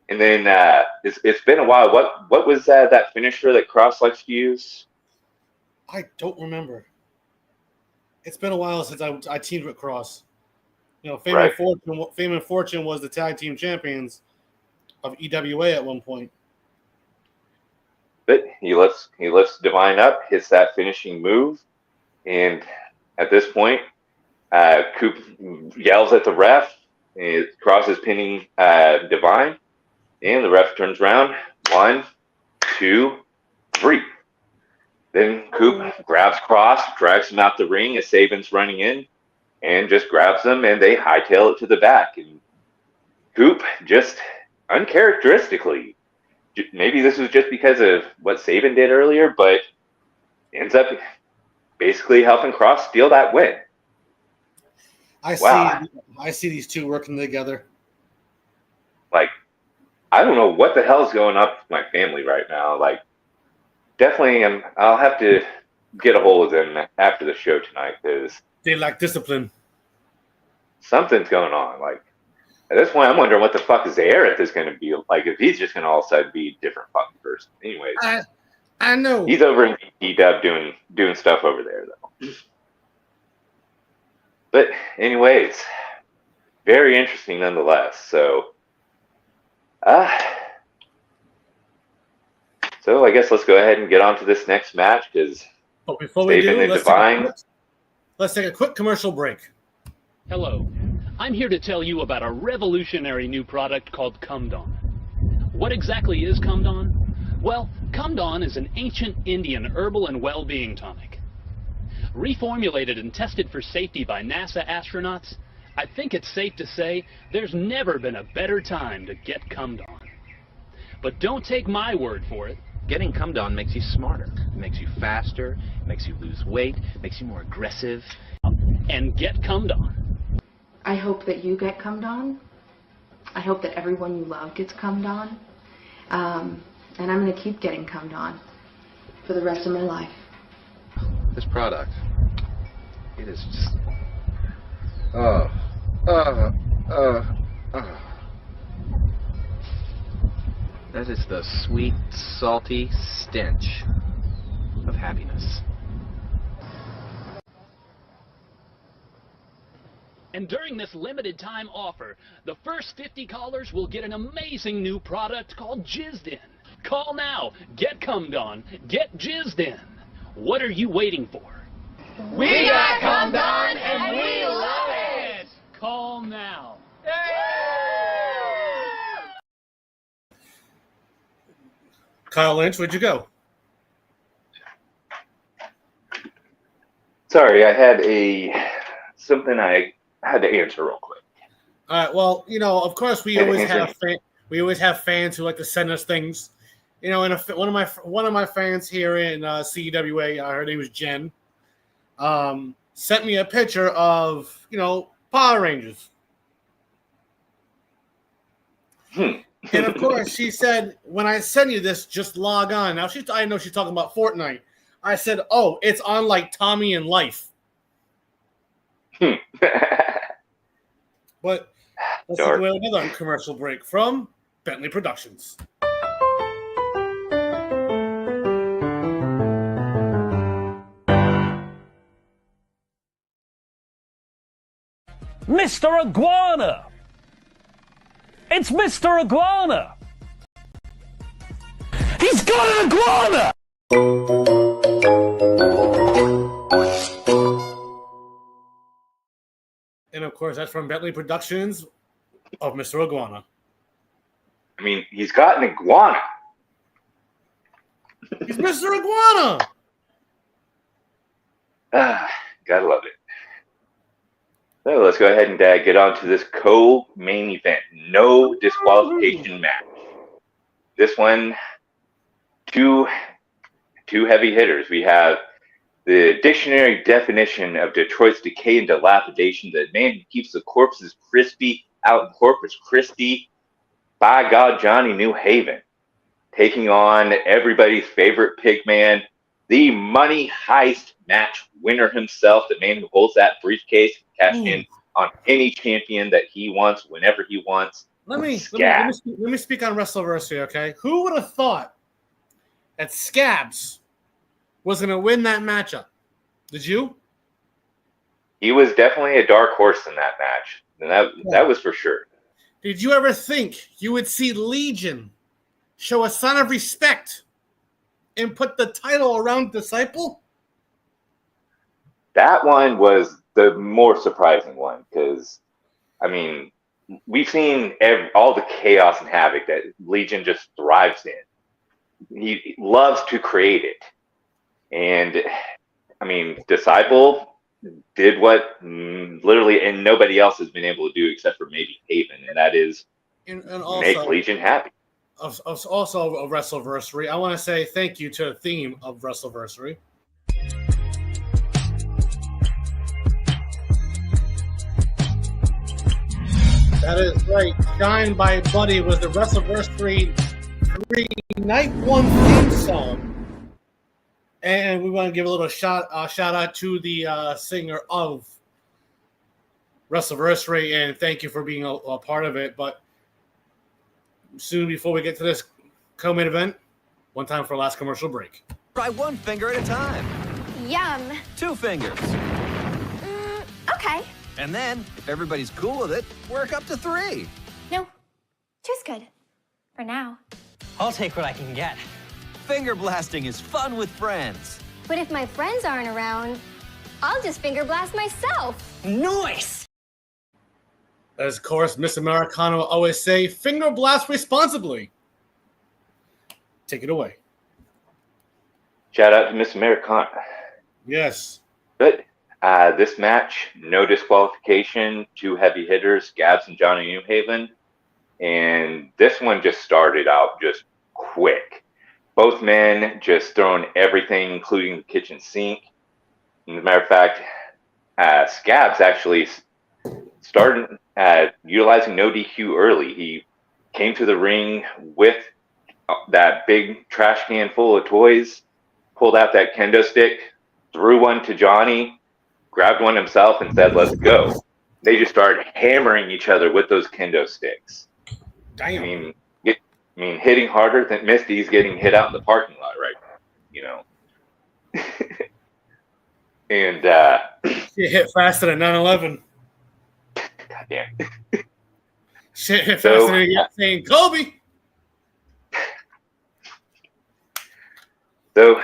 And then it's been a while. What was that finisher that Cross likes to use? I don't remember. It's been a while since I teamed with Cross. You know, Fame and Fortune was the tag team champions. of EWA at one point. But he lifts Divine up, hits that finishing move, and at this point, Coop yells at the ref, and crosses pinning Divine, and the ref turns around. 1, 2, 3. Then Coop grabs Cross, drags him out the ring as Sabin's running in, and just grabs them, and they hightail it to the back. And Coop, just uncharacteristically, maybe this was just because of what Sabin did earlier, but ends up basically helping Cross steal that win. I see these two working together. Like, I don't know what the hell's going up with my family right now. Like, definitely, I'll have to get a hold of them after the show tonight because they lack discipline. Something's going on. Like, at this point, I'm wondering what the fuck is Aerith is going to be like if he's just going to all of a sudden be a different fucking person. Anyways, I know he's over in DW doing stuff over there though. But anyways, very interesting nonetheless. So I guess let's go ahead and get on to this next match because before we do, let's take a quick commercial break. Hello, I'm here to tell you about a revolutionary new product called Cumdon. What exactly is Cumdon? Well, Cumdon is an ancient Indian herbal and well-being tonic. Reformulated and tested for safety by NASA astronauts, I think it's safe to say there's never been a better time to get Cumdon. But don't take my word for it. Getting Cumdon makes you smarter. It makes you faster, it makes you lose weight, it makes you more aggressive. And get Cumdon. I hope that you get Cumdon. I hope that everyone you love gets Cumdon. And I'm going to keep getting Cumdon for the rest of my life. This product, it is just... That is the sweet, salty stench of happiness. And during this limited time offer, the first 50 callers will get an amazing new product called Jizzed In. Call now, get Cumdon, get Jizzed In. What are you waiting for? We got Cumdon and we love it! Call now. Kye Lynch, where'd you go? Sorry, I had something I had to answer real quick. All right. Well, of course, we always have fans who like to send us things. And one of my fans here in CEWA, her name was Jen, sent me a picture of Power Rangers. And of course, she said, when I send you this, just log on. Now, I know she's talking about Fortnite. I said, oh, it's on like Tommy in Life. But let's go to another commercial break from Bentley Productions. Mr. Iguana! It's Mr. Iguana! He's got an iguana! And of course, that's from Bentley Productions of Mr. Iguana. I mean, he's got an iguana. He's Mr. Iguana! Gotta love it. So let's go ahead and get on to this co-main event. No disqualification match. This one, two heavy hitters. We have the dictionary definition of Detroit's decay and dilapidation. The man who keeps the corpses crispy out in Corpus Christi. By God, Johnny New Haven. Taking on everybody's favorite pigman, the money heist match winner himself, the man who holds that briefcase, cash in on any champion that he wants, whenever he wants. Let me speak on Wrestleverse here, okay? Who would have thought that Scabs was going to win that matchup? Did you? He was definitely a dark horse in that match, and that was for sure. Did you ever think you would see Legion show a sign of respect and put the title around Disciple? That one was the more surprising one because, I mean, we've seen all the chaos and havoc that Legion just thrives in. He loves to create it. And, I mean, Disciple did what literally and nobody else has been able to do except for maybe Haven, and that is And also, make Legion happy. Also a Wrestleversary. I want to say thank you to the theme of Wrestleversary. That is right. Shine by Buddy was the Wrestleversary 3 Night 1 theme song. And we want to give a little shout out to the singer of Wrestleversary, and thank you for being a part of it. But soon, before we get to this co-main event, one time for a last commercial break. Try one finger at a time. Yum. 2 fingers. Okay. And then, if everybody's cool with it, work up to 3. No, 2's good. For now. I'll take what I can get. Finger blasting is fun with friends. But if my friends aren't around, I'll just finger blast myself. Nice! As, of course, Miss Americana will always say, finger blast responsibly. Take it away. Shout out to Miss Americana. Yes. Good. This match, no disqualification, 2 heavy hitters, Gabs and Johnny Newhaven. And this one just started out just quick. Both men just throwing everything, including the kitchen sink. As a matter of fact, Scabs actually started utilizing no DQ early. He came to the ring with that big trash can full of toys, pulled out that kendo stick, threw one to Johnny, grabbed one himself, and said, "Let's go." They just started hammering each other with those kendo sticks. Damn. I mean, hitting harder than Misty's getting hit out in the parking lot right now, you know. And shit hit faster than 9/11. Goddamn. Shit hit faster than you saying Kobe. So,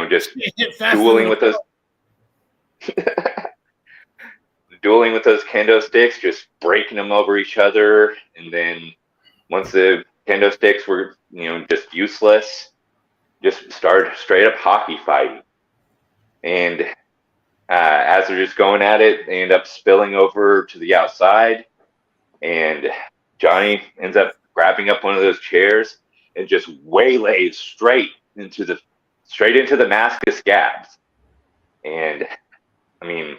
just dueling with those dueling with those kendo sticks, just breaking them over each other, and then once the kendo sticks were, just useless, just started straight up hockey fighting. And as they're just going at it, they end up spilling over to the outside, and Johnny ends up grabbing up one of those chairs and just waylays straight into the mask of Scabs. And I mean,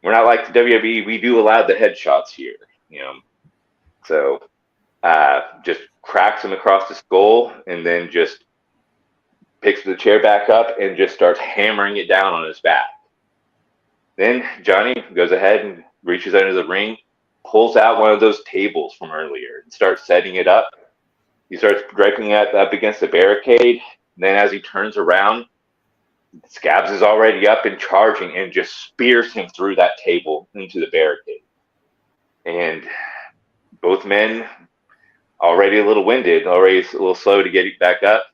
we're not like the WWE. We do allow the headshots here, So just cracks him across the skull, and then just picks the chair back up and just starts hammering it down on his back. Then Johnny goes ahead and reaches under the ring, pulls out one of those tables from earlier, and starts setting it up. He starts draping it up against the barricade. And then as he turns around, Scabs is already up and charging, and just spears him through that table into the barricade. And both men already a little winded, already a little slow to get back up.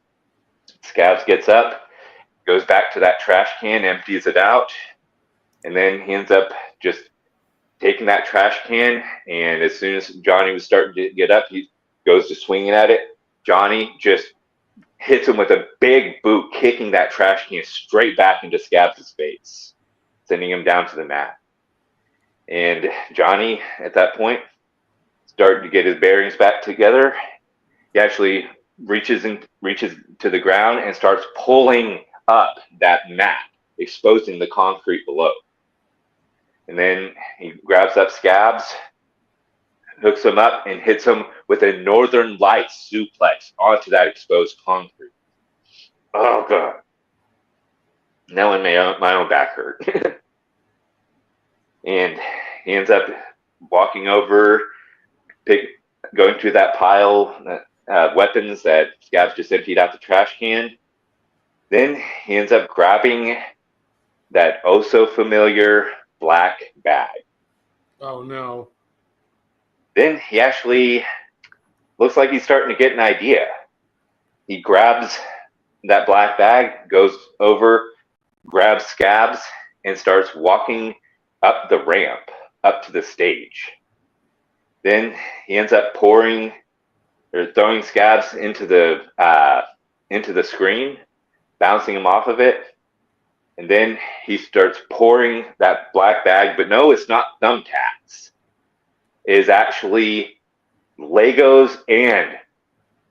Scabs gets up, goes back to that trash can, empties it out, and then he ends up just taking that trash can, and as soon as Johnny was starting to get up, he goes to swinging at it. Johnny just hits him with a big boot, kicking that trash can straight back into Scabs' face, sending him down to the mat. And Johnny, at that point, starting to get his bearings back together. He actually reaches to the ground and starts pulling up that mat, exposing the concrete below. And then he grabs up Scabs, hooks him up, and hits him with a Northern Lights suplex onto that exposed concrete. Oh, God. Now my own back hurt. And he ends up walking over, going to that pile of weapons that Scabs just emptied out the trash can. Then he ends up grabbing that oh so familiar black bag. Oh, no. Then he actually looks like he's starting to get an idea. He grabs that black bag, goes over, grabs Scabs, and starts walking up the ramp, up to the stage. Then he ends up throwing Scabs into the screen, bouncing him off of it. And then he starts pouring that black bag, but no, it's not thumbtacks. It is actually Legos and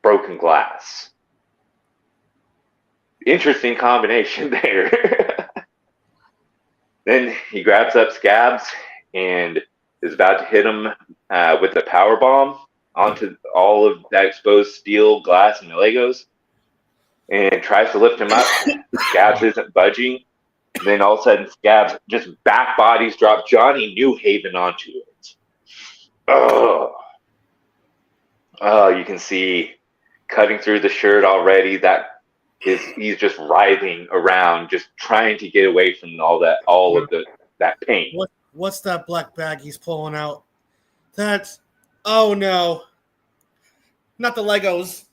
broken glass. Interesting combination there. Then he grabs up Scabs and is about to hit him with a power bomb onto all of that exposed steel, glass, and Legos, and tries to lift him up. Scabs isn't budging. And then all of a sudden, Scabs just back bodies drop Johnny Newhaven onto it. Oh, you can see cutting through the shirt already. He's just writhing around, just trying to get away from that pain. What's that black bag he's pulling out? Oh no, not the Legos.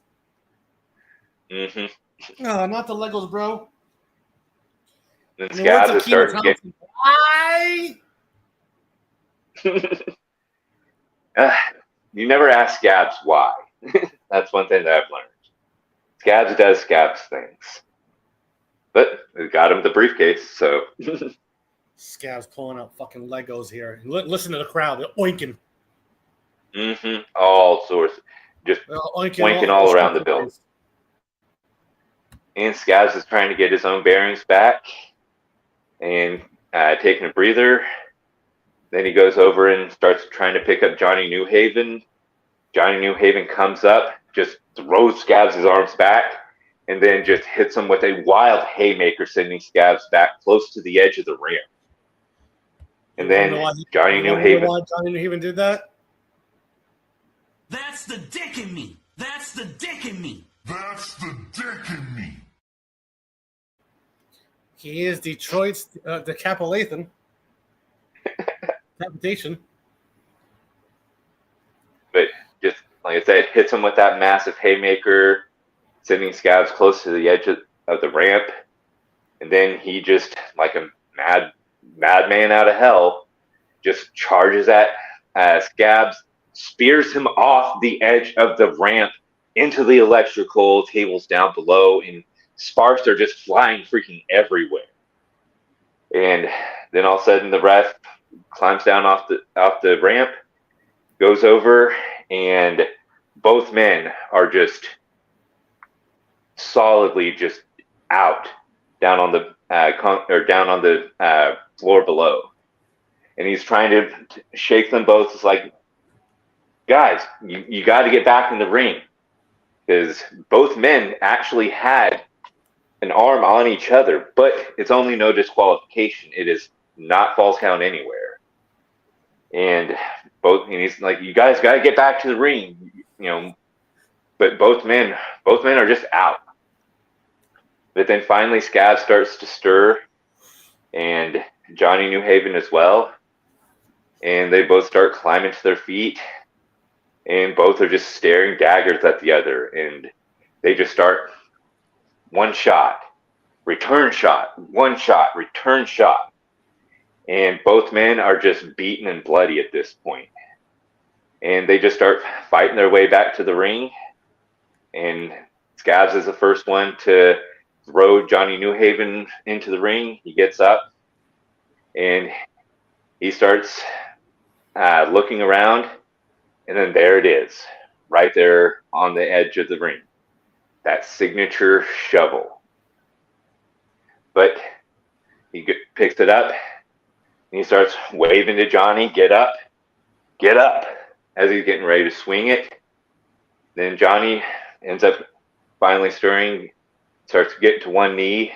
Mm-hmm. No, not the Legos, bro. Then Scabs is starting to get. Why? You never ask Scabs why. That's one thing that I've learned. Scabs does Scabs things. But we got him the briefcase, so. Scabs pulling out fucking Legos here. Listen to the crowd. They're oinking. Mm-hmm. All sorts. Just oinking all around the building. And Scabs is trying to get his own bearings back and taking a breather. Then he goes over and starts trying to pick up Johnny Newhaven. Johnny Newhaven comes up, just throws Scabs' arms back, and then just hits him with a wild haymaker, sending Scabs back close to the edge of the ramp. And then Johnny Newhaven. Why Johnny Newhaven did that? That's the dick in me. That's the dick in me. That's the dick in me. He is Detroit's decapitation. But just like I said, hits him with that massive haymaker, sending Scabs close to the edge of the ramp. And then he just, like a madman out of hell, just charges at Scabs, spears him off the edge of the ramp into the electrical tables down below, and sparks are just flying freaking everywhere. And then all of a sudden the ref climbs down off the ramp, goes over, and both men are just solidly just out down on the floor below. And he's trying to shake them both. It's like, guys, you got to get back in the ring, because both men actually had an arm on each other, but it's only no disqualification. It is not false count anywhere. And he's like, you guys got to get back to the ring, But both men are just out. But then finally, Scabs starts to stir, and Johnny Newhaven as well. And they both start climbing to their feet, and both are just staring daggers at the other. And they just start one shot, return shot, one shot, return shot. And both men are just beaten and bloody at this point. And they just start fighting their way back to the ring. And Scabs is the first one to throw Johnny Newhaven into the ring. He gets up and he starts looking around. And then there it is, right there on the edge of the ring. That signature shovel. But he picks it up and he starts waving to Johnny, get up, as he's getting ready to swing it. Then Johnny ends up finally stirring, starts to get to one knee,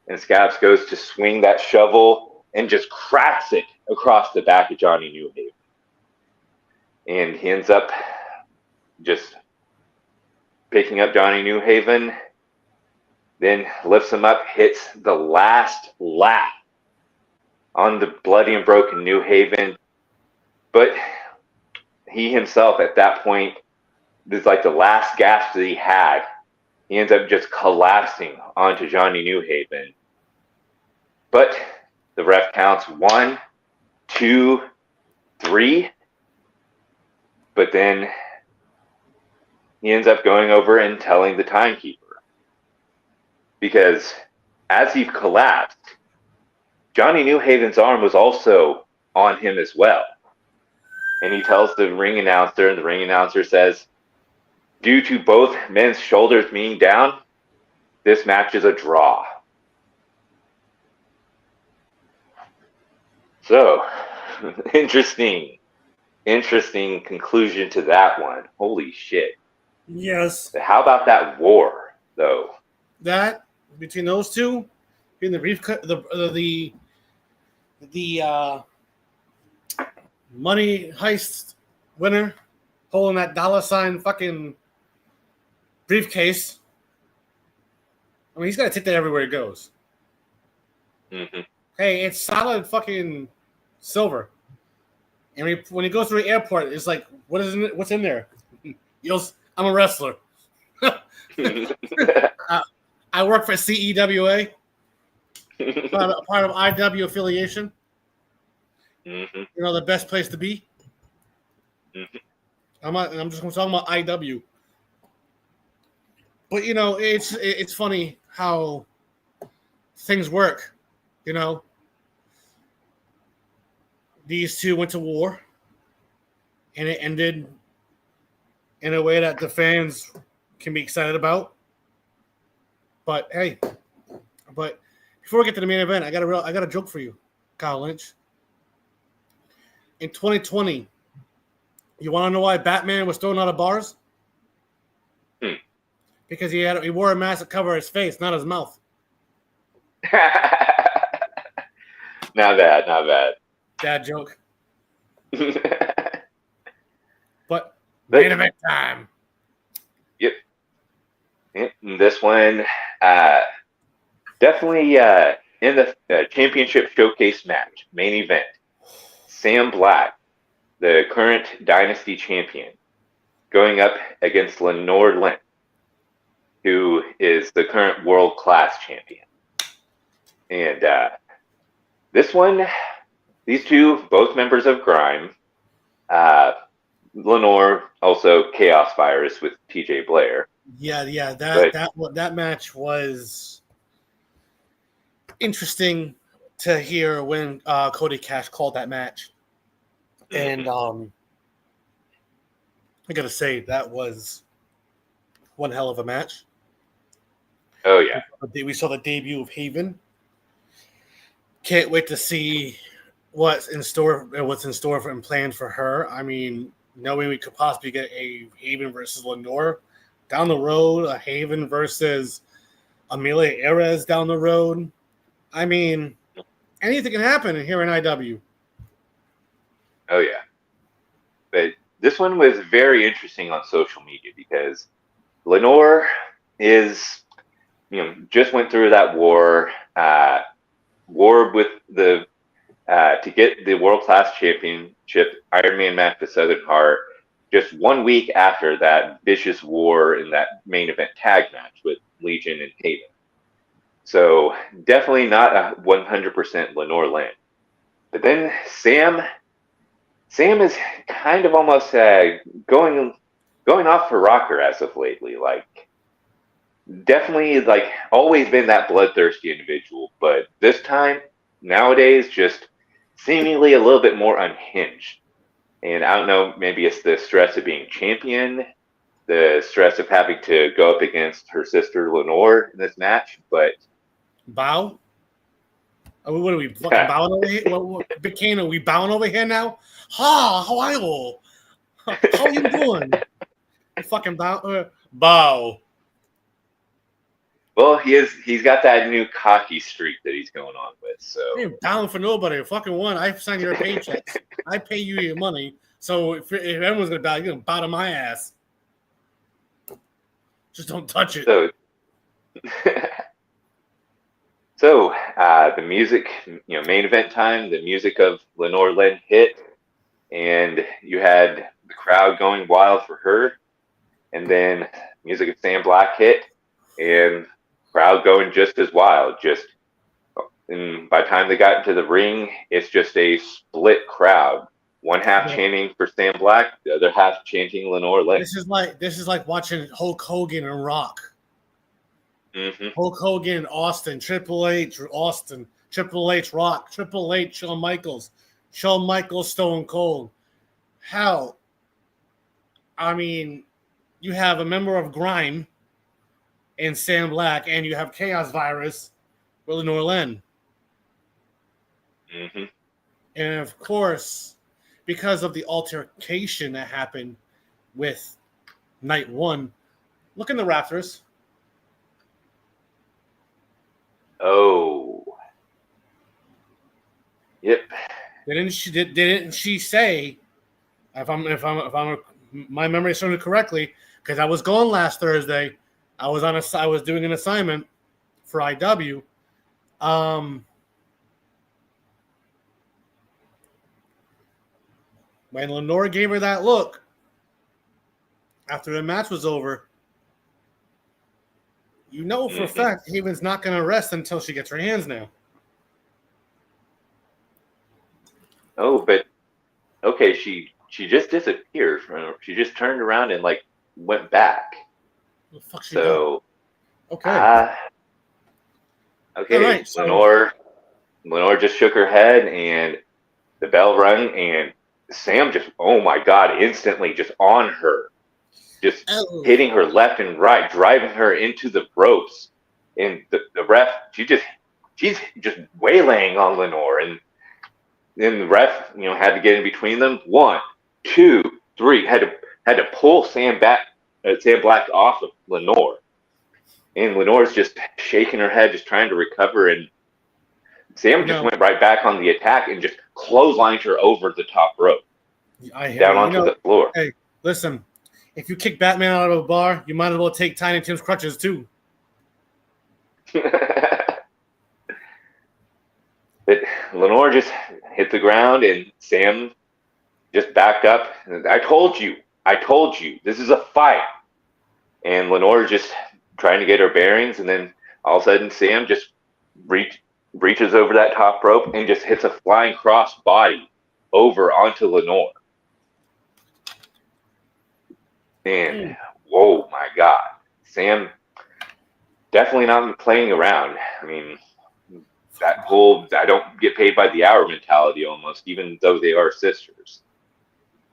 and Scabs goes to swing that shovel and just cracks it across the back of Johnny Newhaven. And he ends up just picking up Johnny Newhaven, then lifts him up, hits the last lap on the bloody and broken Newhaven. But he himself at that point, this is like the last gasp that he had. He ends up just collapsing onto Johnny Newhaven. But the ref counts 1, 2, 3. But then he ends up going over and telling the timekeeper. Because as he collapsed, Johnny Newhaven's arm was also on him as well. And he tells the ring announcer, and the ring announcer says, due to both men's shoulders being down, this match is a draw. So, interesting conclusion to that one. Holy shit. Yes. How about that war, though? That, between those two, in the brief cut, the money heist winner holding that $sign fucking briefcase. I mean, he's got to take that everywhere he goes. Mm-hmm. Hey, it's solid fucking silver. And when he goes through the airport, it's like, what's in there? I'm a wrestler. I work for CEWA, part of IW affiliation. Mm-hmm. You know, the best place to be. Mm-hmm. I'm just talking about IW. But you know, it's funny how things work. You know, these two went to war, and it ended in a way that the fans can be excited about. But hey, before we get to the main event, I got a joke for you, Kyle Lynch. In 2020, you want to know why Batman was thrown out of bars? Because he wore a mask to cover his face, not his mouth. Not bad. Dad joke. But main event time. Yep. This one, definitely in the championship showcase match, main event. Sam Black, the current Dynasty champion, going up against Lenore Lynch, who is the current world-class champion. And this one, these two, both members of Grime. Lenore, also Chaos Virus with TJ Blair. Yeah, that match was interesting to hear when Cody Cash called that match. And I gotta say, that was one hell of a match. Oh yeah, we saw the debut of Haven. Can't wait to see what's in store and planned for her. I mean, knowing we could possibly get a Haven versus Lenore down the road, a Haven versus Amelia Erez down the road. I mean, anything can happen here in IW. Oh yeah, but this one was very interesting on social media because Lenore is, just went through that war with the to get the World Class Championship Iron Man match with Southern Heart just 1 week after that vicious war in that main event tag match with Legion and Haven. So definitely not a 100% Lenore Lynch. But then Sam is kind of almost going off for rocker as of lately. Like, definitely, like, always been that bloodthirsty individual, but this time, nowadays, just seemingly a little bit more unhinged. And I don't know, maybe it's the stress of being champion, the stress of having to go up against her sister Lenore in this match, but bow. What are we fucking bowing over here? Big Kane, are we bowing over here now? Ha! How are you? How you doing? You fucking bow. Bow. Well, he's got that new cocky streak that he's going on with. So I ain't bowing for nobody. Fucking one. I sign your paychecks. I pay you your money. So if everyone's gonna bow, you're gonna bow to my ass. Just don't touch it. So the music, main event time, the music of Lenore Lynch hit, and you had the crowd going wild for her. And then music of Sam Black hit, and crowd going just as wild. And by the time they got into the ring, it's just a split crowd. One half chanting for Sam Black, the other half chanting Lenore Lynch. This is like watching Hulk Hogan and Rock. Mm-hmm. Hulk Hogan, Austin, Triple H, Austin, Triple H, Rock, Triple H, Shawn Michaels, Stone Cold. Hell, I mean, you have a member of Grime and Sam Black, and you have Chaos Virus with Lenore Lynn. Mm-hmm. And of course, because of the altercation that happened with Night 1, look in the rafters. Oh. Yep. Didn't she say, if I'm my memory is serving correctly, because I was gone last Thursday, I was doing an assignment for IW. When Lenore gave her that look after the match was over, you know for a fact Haven's not going to rest until she gets her hands now. Oh, but okay, she just disappeared. She just turned around and like went back. The fuck she So done? Okay. Okay. All right, so Lenore just shook her head, and the bell rang, and Sam just, oh my God, instantly just on her, just hitting her left and right, driving her into the ropes. And the ref, she's just waylaying on Lenore, and then the ref, had to get in between them. 1, 2, 3, had to pull Sam Black off of Lenore, and Lenore's just shaking her head, just trying to recover, and Sam just went right back on the attack and just clotheslined her over the top rope, down onto the floor. Hey, listen, if you kick Batman out of a bar, you might as well take Tiny Tim's crutches too. But Lenore just hit the ground, and Sam just backed up. I told you, this is a fight. And Lenore just trying to get her bearings, and then all of a sudden Sam just reaches over that top rope and just hits a flying cross body over onto Lenore. And whoa, my God, Sam definitely not playing around. I mean, that whole I don't get paid by the hour mentality almost, even though they are sisters.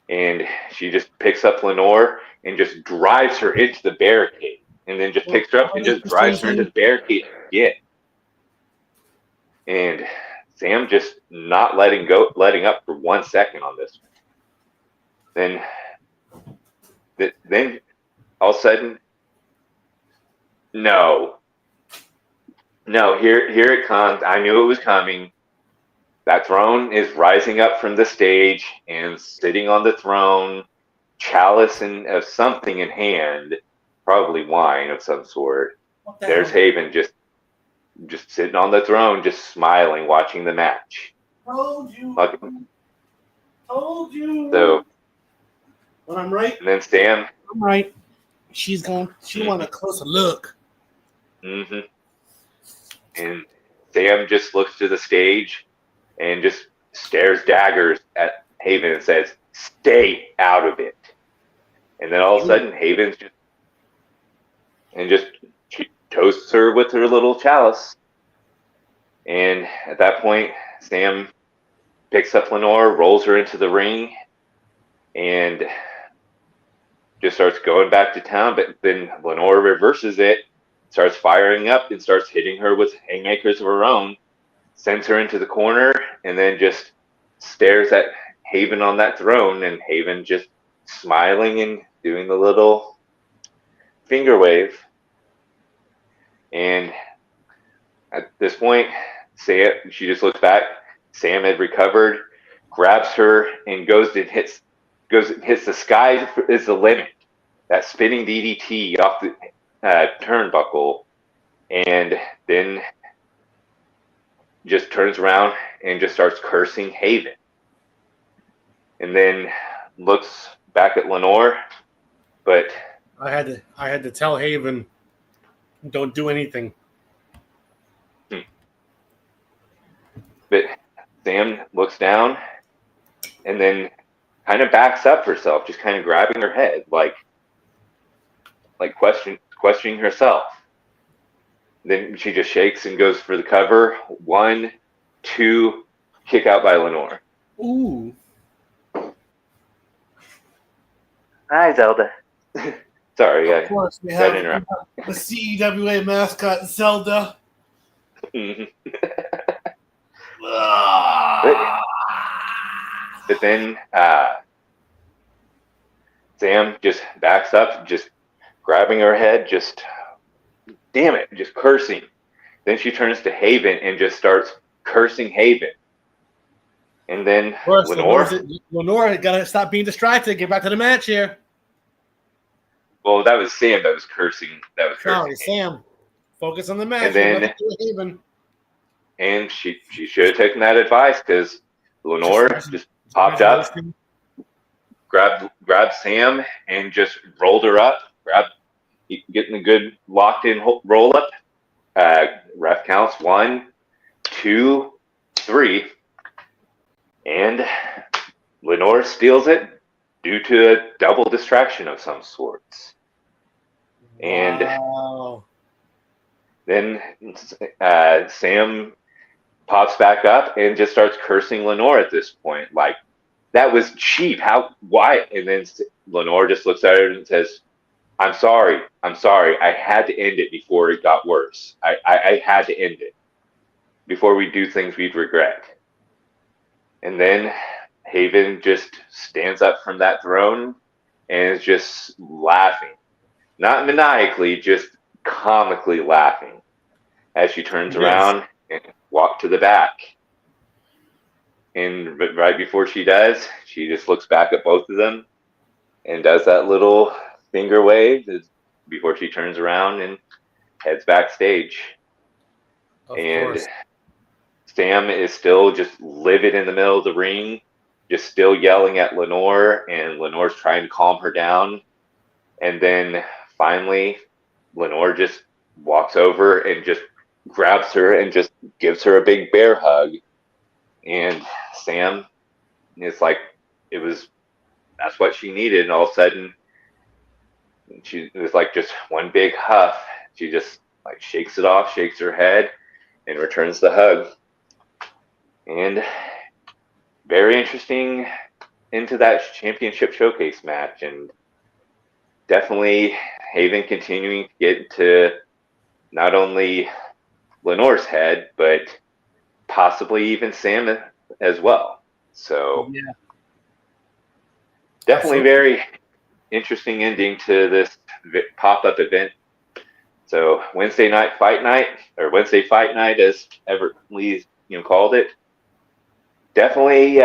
And she just picks up Lenore and just drives her into the barricade, and then just picks her up and just drives her into the barricade again. And Sam just not letting up for 1 second on this one. Then all of a sudden, no, here it comes. I knew it was coming. That throne is rising up from the stage, and sitting on the throne, chalice of something in hand, probably wine of some sort. There's Haven just sitting on the throne, just smiling, watching the match. Told you. So, when I'm right, and then Sam. I'm right. She's gone. She wanted a closer look. Mm-hmm. And Sam just looks to the stage and just stares daggers at Haven and says, "Stay out of it." And then all of a sudden, Haven's she toasts her with her little chalice. And at that point, Sam picks up Lenore, rolls her into the ring, and just starts going back to town. But then Lenore reverses it, starts firing up, and starts hitting her with haymakers of her own, sends her into the corner, and then just stares at Haven on that throne, and Haven just smiling and doing the little finger wave. And at this point, she just looks back. Sam had recovered, grabs her, and goes and hits the sky is the limit. That spinning DDT off the turnbuckle, and then just turns around and just starts cursing Haven. And then looks back at Lenore, but I had to tell Haven, don't do anything. But Sam looks down and then kind of backs up herself, just kind of grabbing her head, like questioning herself. Then she just shakes and goes for the cover. 1, 2, kick out by Lenore. Ooh. Hi, Zelda. Sorry, Of course, we have the CEWA mascot, Zelda. But then Sam just backs up, just grabbing her head, just damn it, just cursing. Then she turns to Haven and just starts cursing Haven. And then Lenore gotta stop being distracted. Get back to the match here. Well, that was Sam that was cursing. Sorry, Sam. Focus on the match. And then Haven. And she should have taken that advice, because Lenore just popped up, grabbed Sam, and just rolled her up, getting a good locked in roll up. Ref counts 1, 2, 3, and Lenore steals it due to a double distraction of some sorts. And then Sam pops back up and just starts cursing Lenore at this point. Like, that was cheap. Why? And then Lenore just looks at her and says, I'm sorry. I had to end it before it got worse. I had to end it before we do things we'd regret. And then Haven just stands up from that throne and is just laughing. Not maniacally, just comically laughing as she turns around and walks to the back. And right before she does, she just looks back at both of them and does that little finger wave before she turns around and heads backstage. Of course. Sam is still just livid in the middle of the ring, just still yelling at Lenore, and Lenore's trying to calm her down. And then finally, Lenore just walks over and just grabs her and just gives her a big bear hug. And Sam is like, that's what she needed. And all of a sudden, it was like just one big huff. She just like shakes it off, shakes her head, and returns the hug. And very interesting into that championship showcase match. And definitely Haven continuing to get into not only Lenore's head, but possibly even Sam as well. So definitely very interesting ending to this pop-up event. So Wednesday Fight Night, as Everett Lee called it, definitely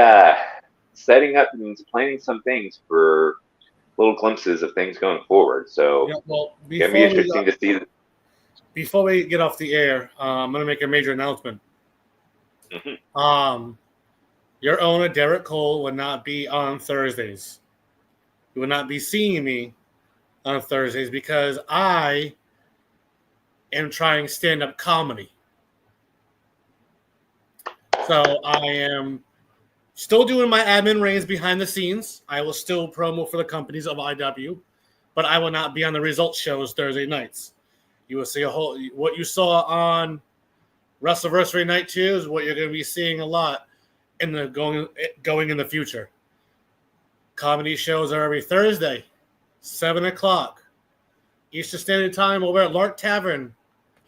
setting up and planning some things for little glimpses of things going forward. So it's gonna be interesting to see. Before we get off the air, I'm going to make a major announcement. Your owner, Derek Cole, will not be on Thursdays. You will not be seeing me on Thursdays because I am trying stand-up comedy. So I am still doing my admin reigns behind the scenes. I will still promo for the companies of IW, but I will not be on the results shows Thursday nights. You will see what you saw on WrestleVersary Night 2 is what you're going to be seeing a lot in the going in the future. Comedy shows are every Thursday, 7 o'clock Eastern Standard Time over at Lark Tavern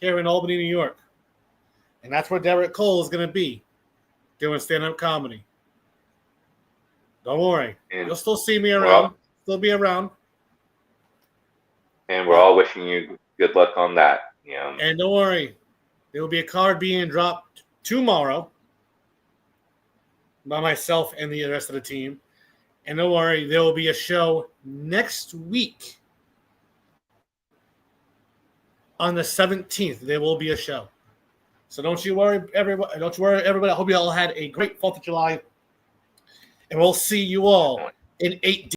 here in Albany, New York. And that's where Derek Cole is going to be doing stand-up comedy. Don't worry. You'll still see me around. Still be around. And we're all wishing you good luck on that. And don't worry. There will be a card being dropped tomorrow by myself and the rest of the team. And don't worry, there will be a show next week on the 17th. There will be a show. So don't you worry, everybody. I hope you all had a great 4th of July. And we'll see you all in 8 days.